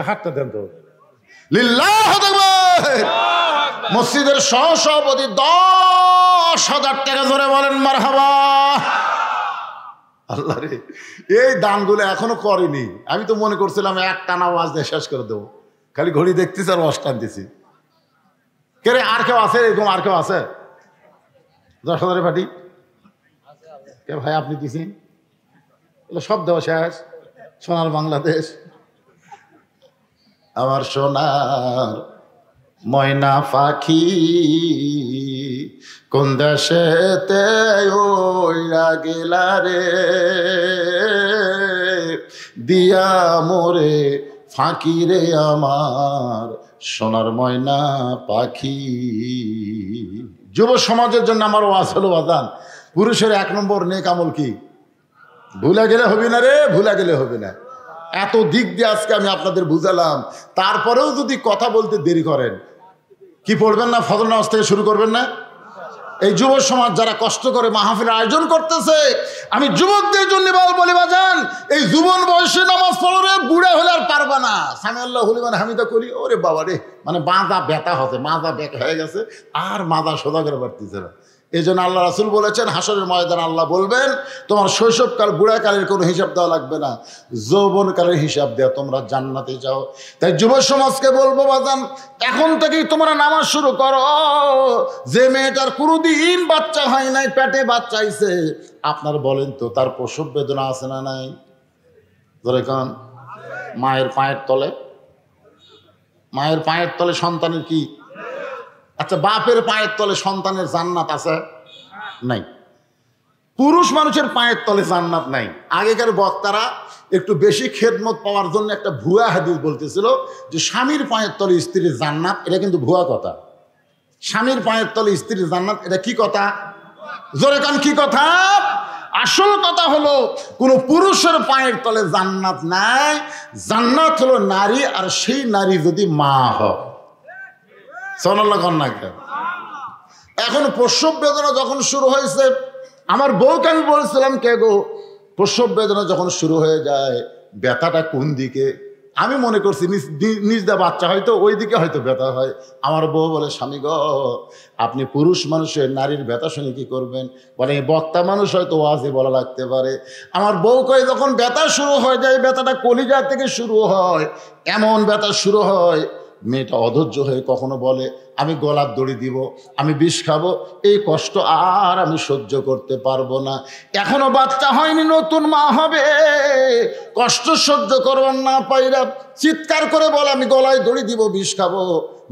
হাতটা দেন তো। লিল্লাহু আকবার। মসজিদের সহসভাপতি 10,000 টাকা ধরে বলেন মারহাবা। আল্লাহ রে, এই দানগুলো এখনো করেনি। আমি তো মনে করছিলাম একটানা ওয়াজ দিয়ে শেষ করে দেবো, খালি ঘড়ি দেখতেছি আর ওয়াজ টানতেছি। কে রে, আর কেউ আছে এরকম? আর কেউ আছে? 10,000 পাটি কে ভাই? আপনি দিছেন? এগুলো সব দেওয়া শেষ। সোনার বাংলাদেশ, আমার সোনার ময়না পাখি কোন দেশেতে ওইরা গেলা রে, দিয়া মোরে ফাঁকি রে আমার সোনার ময়না পাখি। যুব সমাজের জন্য আমার ওয়াজ হলো বাজান, পুরুষের 1 নম্বর নেক আমল কি? ভুলে গেলে হবে না রে, ভুলে গেলে হবে না। এত দিক দিয়ে আজকে আমি আপনাদের বুঝালাম, তারপরেও যদি কথা বলতে দেরি করেন, কি পড়বেন না? ফজর নামাজ থেকে শুরু করবেন না? এই যুব সমাজ যারা কষ্ট করে মাহফিল আয়োজন করতেছে, আমি যুবকদের জন্য বলি বাজান, এই যুবন বয়সে নামাজ পড়লে বুড়া হলে আর পারবা না। সামি আল্লাহ হলিমান হামিদা করি, ওরে বাবা রে, মানে মাজা ব্যথা হতে, মাজা ব্যথা হয়ে গেছে, আর মাজা সোজা করে পারতেছে না। এই জন্য আল্লাহ রাসূল বলেছেন, হাসরের ময়দানে আল্লাহ বলবেন, তোমার শৈশবকাল বুড়াকালের কোনো হিসাব দেওয়া লাগবে না, যৌবনকালের হিসাব দেওয়া, তোমরা জান্নাতে যাও। তাই যুব সমাজকে বলবো বাজান, এখন থেকেই তোমরা নামাজ শুরু করো। যে মেয়েটার কোনোদিন বাচ্চা হয় নাই, পেটে বাচ্চা আইছে, আপনার বলেন তো তার প্রসব বেদনা আছে না নাই? ধরে কান, মায়ের পায়ের তলে, মায়ের পায়ের তলে সন্তানের কি? আচ্ছা, বাপের পায়ের তলে সন্তানের জান্নাত আছে? নাই। পুরুষ মানুষের পায়ের তলে জান্নাত নাই। আগেকার বক্তারা একটু বেশি খেদমত পাওয়ার জন্য একটা ভুয়া হাদিস বলতেছিল যে স্বামীর পায়ের তলে স্ত্রীর জান্নাত। এটা কিন্তু ভুয়া কথা। স্বামীর পায়ের তলে স্ত্রীর জান্নাত, এটা কি কথা? জোরে কান, কি কথা? আসল কথা হলো কোন পুরুষের পায়ের তলে জান্নাত নাই। জান্নাত হলো নারী, আর সেই নারী যদি মা হয়। সোনাল্লাহ কন্যা। এখন প্রসব বেদনা যখন শুরু হয়েছে, আমার বউকে আমি বলছিলাম, কে গো, প্রসব বেদনা যখন শুরু হয়ে যায়, ব্যথাটা কোন দিকে? আমি মনে করছি নিজ দা বাচ্চা হয়তো ওই দিকে হয়তো ব্যথা হয়। আমার বউ বলে, স্বামী গো, আপনি পুরুষ মানুষের নারীর ব্যথা শুনে কি করবেন? বলে বক্তা মানুষ হয়তো ওয়াজে বলা লাগতে পারে। আমার বউ কয়ে, যখন ব্যথা শুরু হয়ে যায়, ব্যথাটা কলিজা থেকে শুরু হয়, এমন ব্যথা শুরু হয়, মেয়েটা অধৈর্য হয়ে কখনো বলে, আমি গলার দড়ি দিব, আমি বিষ খাবো, এই কষ্ট আর আমি সহ্য করতে পারবো না। এখনো বাচ্চা হয়নি, নতুন মা হবে, কষ্ট সহ্য করবার না পাইরা চিৎকার করে বলে আমি গলায় দড়ি দিব, বিষ খাবো।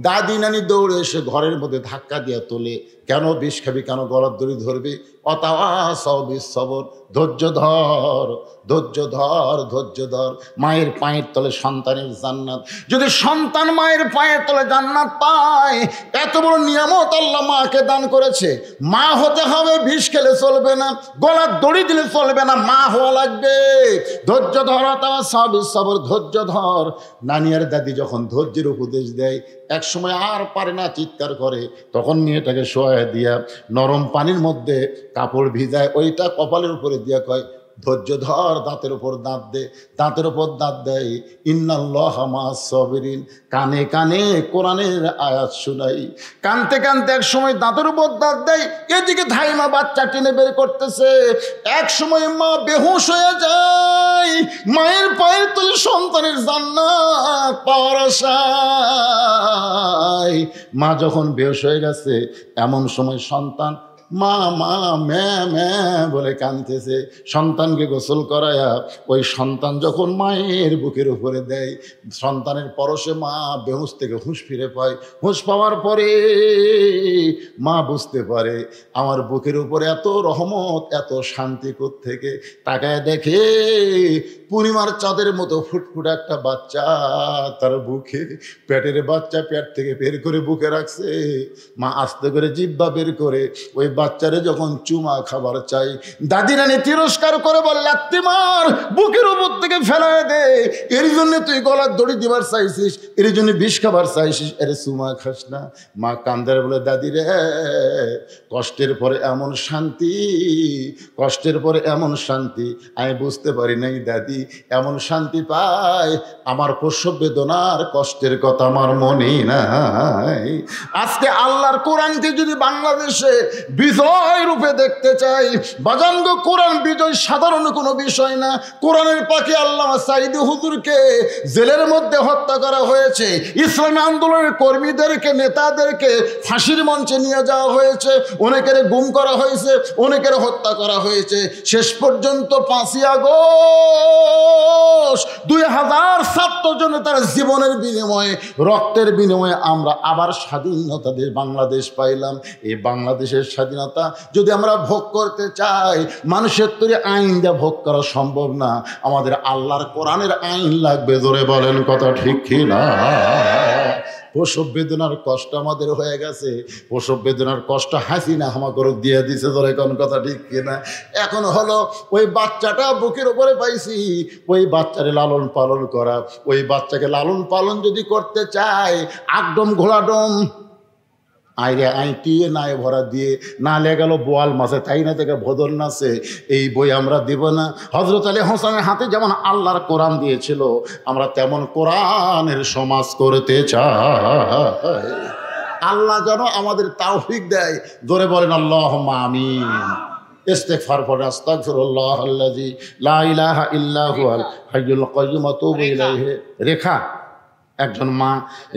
দাদি নানি দৌড়ে এসে ঘরের মধ্যে ধাক্কা দিয়া তোলে, কেন বিষ খাবি, কেন গলার দড়ি ধরবি? অতাওয়াসবিসসবর, ধৈর্য ধর, ধৈর্য ধর, ধৈর্য ধর। মায়ের পায়ের তলে সন্তানের জান্নাত। যদি সন্তান মায়ের পায়ের তলে জান্নাত পায়, এত বড় নিয়ামত আল্লাহ মাকে দান করেছে। মা হতে হবে, বিষ খেলে চলবে না, গলার দড়ি দিলে চলবে না, মা হওয়া লাগবে। ধৈর্য ধর, অতাওয়াসবিসসবর, ধৈর্য ধর। নানি আর দাদি যখন ধৈর্যের উপদেশ দেয়, এক সময় আর পারে না, চিৎকার করে, তখন মেয়েটাকে শোয়া দিয়া নরম পানির মধ্যে কাপড় ভিজায়, ওইটা কপালের উপরে দিয়া কয় ধৈর্য ধর, দাঁতের উপর দাঁত দে, দাঁতের উপর দাঁত দেয়। ইন্নাল্লাহা মাআস সাবিরিন, কানে কানে কোরআনের আয়াত শুনাই। কানতে কানতে এক সময় দাঁতের উপর দাঁত দেয়, এদিকে ধাইমা বাচ্চা টেনে বের করতেছে। এক সময় মা বেহুশ হয়ে যায়, মায়ের পায়ের তলে সন্তানের জান্নাত পাওয়ার আশায়। মা যখন বেহুশ হয়ে গেছে, এমন সময় সন্তান মা মা ম্যা ম্যা বলে কাঁদতেছে। সন্তানকে গোসল করায়া ওই সন্তান যখন মায়ের বুকের উপরে দেয়, সন্তানের পরশে মা বেহুশ থেকে হুঁশ ফিরে পায়। হুঁশ পাওয়ার পরে মা বুঝতে পারে আমার বুকের উপরে এত রহমত, এত শান্তি কোত্থেকে। তাকায় দেখে পূর্ণিমার চাঁদের মতো ফুটফুটে একটা বাচ্চা তার বুকে, পেটের বাচ্চা পেট থেকে বের করে বুকে রাখছে। মা আস্তে করে জিহ্বা বের করে ওই বাচ্চারে যখন চুমা খাবার চাই, দাদি নানি তিরস্কার করে বলে লাত্তি মার, বুকের উপর থেকে ফেলায় দে, এর জন্য তুই গলার দড়ি দিবার চাইছিস, এর জন্য বিষ খাবার চাইছিস, এর চুমা খাস না। মা কান্দারে বলে দাদি রে, কষ্টের পরে এমন শান্তি, কষ্টের পরে এমন শান্তি আমি বুঝতে পারি নাই দাদি। এমন শান্তি পায়, আমার প্রসব বেদনার কষ্টের কথা আমার মনে নাই। আজকে আল্লাহর কোরআনকে যদি বাংলাদেশে বিজয় রূপে দেখতে চাই, বাজানগো, কোরআন বিজয় সাধারণ কোনো বিষয় না। কোরআনের পাখি আল্লামা সাঈদী হুজুরকে জেলের মধ্যে হত্যা করা হয়েছে, ইসলামী আন্দোলনের কর্মীদেরকে, নেতাদেরকে ফাঁসির মঞ্চে নিয়ে যাওয়া হয়েছে, অনেকের গুম করা হয়েছে, অনেকের হত্যা করা হয়েছে। শেষ পর্যন্ত 5ই আগস্ট 2007 জনতার জীবনের বিনিময়ে, রক্তের বিনিময়ে আমরা আবার স্বাধীনতা বাংলাদেশ পাইলাম। এই বাংলাদেশের স্বাধীনতা যদি আমরা ভোগ করতে চাই, মানুষের তৈরি আইন দিয়ে ভোগ করা সম্ভব না, আমাদের আল্লাহর কোরআনের আইন লাগবে। জোরে বলেন কথা ঠিক কি না? প্রসব বেদনার কষ্ট আমাদের হয়ে গেছে, প্রসব বেদনার কষ্ট হাসিনা হামাকর দিয়ে দিছে। ধরে কোন কথা ঠিক কিনা? এখন হলো ওই বাচ্চাটা বুকের উপরে পাইছি, ওই বাচ্চারে লালন পালন করা, ওই বাচ্চাকে লালন পালন যদি করতে চায়, আকডম ঘোড়াডম আইরে আইটিয়ে নায় ভরা দিয়ে না লেগেল বোয়াল মাছে, তাই না থেকে ভদর নাচে, এই বই আমরা দিব না। হজরত আলী হোসেনের হাতে যেমন আল্লাহর কোরআন দিয়েছিল, আমরা তেমন কোরআনের সমাজ করতে চাই। আল্লাহ যেন আমাদের তাওফিক দেয়। জোরে বলেন আল্লাহুম্মা আমিন। ইস্তিগফার পড়ে আস্তাগফিরুল্লাহ আল্লাযী লা ইলাহা ইল্লা হুয়াল হাইয়ুল কাইয়্যুম ওয়া তুবু ইলাইহি। রেখা, একজন মা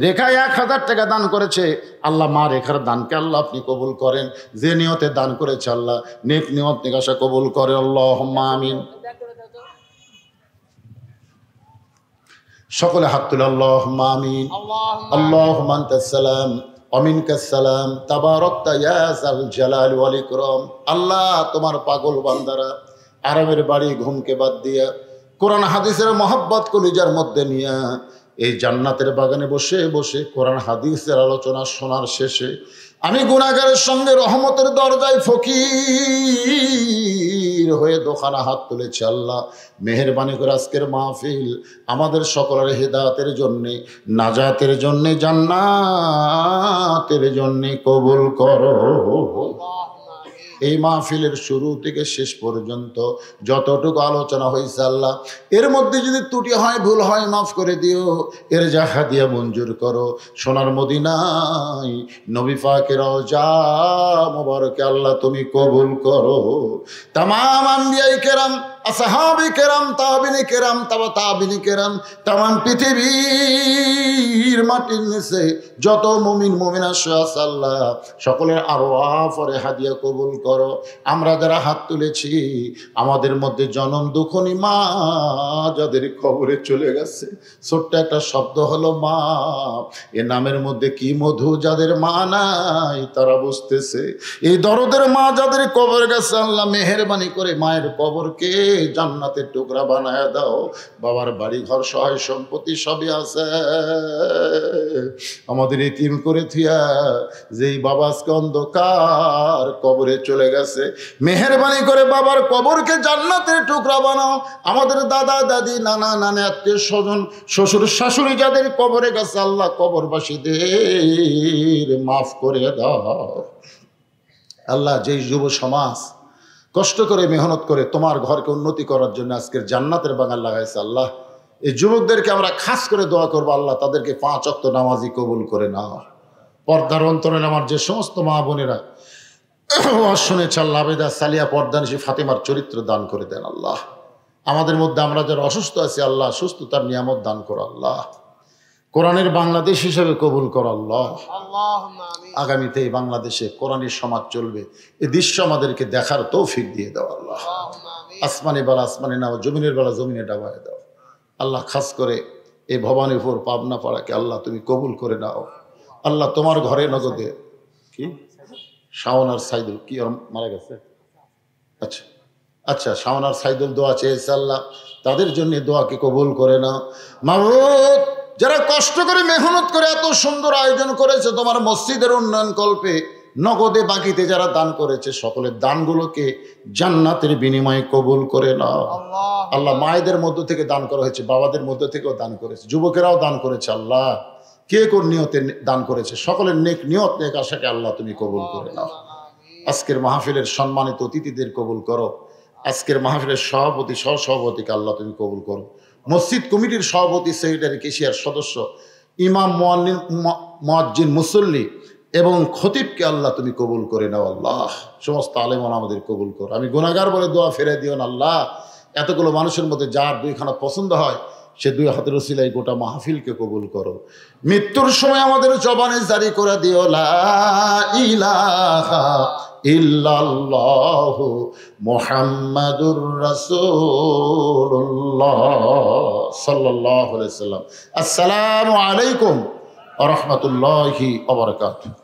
রেখা 1000 টাকা দান করেছে। আল্লাহ মা রেখার দানকে আল্লাহ আপনি কবুল করেন। যে নিয়তে দান করেছে আল্লাহ নেক নিয়ত নিকাশা কবুল করে। আল্লাহুম্মা আমিন। সকলে হাত তুলে আল্লাহুম্মা আমিন। আল্লাহুম্মা আনতাস সালাম ওয়া মিনকাস সালাম তাবারাকতা ইয়া যাল জালালি ওয়াল ইকরাম। আল্লাহ, তোমার পাগল বান্দারা আরামের বাড়ি ঘুমকে বাদ দিয়া কোরআন হাদিসের মহব্বত কলিজার মধ্যে নিয়া এই জান্নাতের বাগানে বসে বসে কোরআন হাদিসের আলোচনা শোনার শেষে আমি গুনাহগারের সঙ্গে রহমতের দরজায় ফকির হয়ে দোখানা হাত তুলেছি। আল্লাহ, মেহেরবানি করে আজকের মাহফিল আমাদের সকলের হেদায়েতের জন্যে, নাজাতের জন্যে, জান্নাতের জন্যে কবুল করো। এই মাহফিলের শুরু থেকে শেষ পর্যন্ত যতটুকু আলোচনা হয়েছে আল্লাহ, এর মধ্যে যদি ত্রুটি হয়, ভুল হয়, মাফ করে দিও। এর জাহা দিয়া মঞ্জুর করো। সোনার মদিনায় নবী পাকের রওজা মোবারকে আল্লাহ তুমি কবুল করো। তামাম আম্বিয়ায়ে কেরাম আসহাবী কেরাম, তাবিনী কেরাম, তাবিনী কেরাম, তামাম পৃথিবীর মাটির নিচে যত মুমিন মুমিনা আছে আল্লাহ সকলের আরওয়াফরে হাদিয়া কবুল করো। আমরা যারা হাত তুলেছি আমাদের মধ্যে জনম দুঃখনী মা যাদের কবরে চলে গেছে, ছোট্ট একটা শব্দ হলো মা, এ নামের মধ্যে কি মধু, যাদের মা নাই তারা বুঝতেছে। এই দরদের মা যাদের কবর গেছে আল্লাহ মেহেরবানি করে মায়ের কবরকে জান্নাতের টুকরা বানায় দাও। বাবার বাড়ি ঘর সহায় সম্পত্তি সবই আছে, আমাদের এতিম করে থিয়া যেই বাবা আজকে অন্ধকার কবরে চলে গেছে, মেহেরবানি করে বাবার কবরকে জান্নাতের টুকরা বানাও। আমাদের দাদা দাদি নানা নানা আত্মীয় স্বজন শ্বশুর শাশুড়ি যাদের কবরে গেছে আল্লাহ কবরবাসীদের মাফ করে দাও। আল্লাহ যেই যুব সমাজ কষ্ট করে মেহনত করে তোমার ঘরকে উন্নতি করার জন্য আজকের জান্নাতের বাগান লাগাইছে আল্লাহ, এই যুবকদেরকে আমরা খাস করে দোয়া করবো আল্লাহ তাদেরকে 5 ওয়াক্ত নামাজি কবুল করে নাও। পর্দার অন্তরে আমার যে সমস্ত মা বোনেরা শুনেছে আল্লাহ আবেদা সালিয়া পর্দানিশী ফাতেমার চরিত্র দান করে দেন আল্লাহ। আমাদের মধ্যে আমরা যারা অসুস্থ আছি আল্লাহ সুস্থতার নিয়ামত দান করো আল্লাহ। কোরআনের বাংলাদেশ হিসেবে কবুল করো আল্লাহ। আগামীতে এই বাংলাদেশে কোরআনের সমাজ চলবে, এই দৃশ্য আমাদেরকে দেখার তৌফিক দিয়ে দাও আল্লাহ। আসমানে বেলা আসমানে নাও, জমিনের বেলা জমিনে ডাবায় দাও আল্লাহ। খাস করে এই ভবানীপুর পাবনা পাড়াকে আল্লাহ তুমি কবুল করে নাও আল্লাহ। তোমার ঘরে নগদে কি শাওন আর সাইদুল কি মারা গেছে, আচ্ছা আচ্ছা, শাওন আর সাইদুল দোয়া চেয়েছে আল্লাহ, তাদের জন্য দোয়াকে কবুল করে নাও। মাবুদ যারা কষ্ট করে মেহনত করে এত সুন্দর আয়োজন করেছে তোমার মসজিদের উন্নয়ন কল্পে, নগদে বাকিতে যারা দান করেছে সকলের দানগুলোকে জান্নাতের বিনিময়ে কবুল করে নাও আল্লাহ। মায়েদের মধ্য থেকে দান করা হয়েছে, বাবাদের মধ্য থেকেও দান করেছে, যুবকেরাও দান করেছে আল্লাহ। কে কোন নিয়তে দান করেছে সকলের নেক নিয়ত নেক আশাকে আল্লাহ তুমি কবুল করে নাও। আজকের মাহফিলের সম্মানিত অতিথিদের কবুল করো। আজকের মাহফিলের সভাপতি সহসভাপতিকে আল্লাহ তুমি কবুল করো। মসজিদ কমিটির সভাপতি, সেক্রেটারি, কেশিয়ার সদস্য, ইমাম, মুয়াজ্জিন, মুসল্লি এবং খতিবকে আল্লাহ তুমি কবুল করে নাও আল্লাহ। সমস্ত আলেমান আমাদের কবুল করো। আমি গুনাহগার বলে দোয়া ফেরে দিও না আল্লাহ। এতগুলো মানুষের মধ্যে যার 2খানা পছন্দ হয় সে 2 হাতের উসিলায় গোটা মাহফিলকে কবুল করো। মৃত্যুর সময় আমাদের জবানে জারি করে দিও লা ইলাহা ইল্লাল্লাহু মুহাম্মাদুর রাসূলুল্লাহ সাল্লাল্লাহু আলাইহি সাল্লাম। আসসালামু আলাইকুম ওয়া রাহমাতুল্লাহি ওয়া বারাকাতুহু।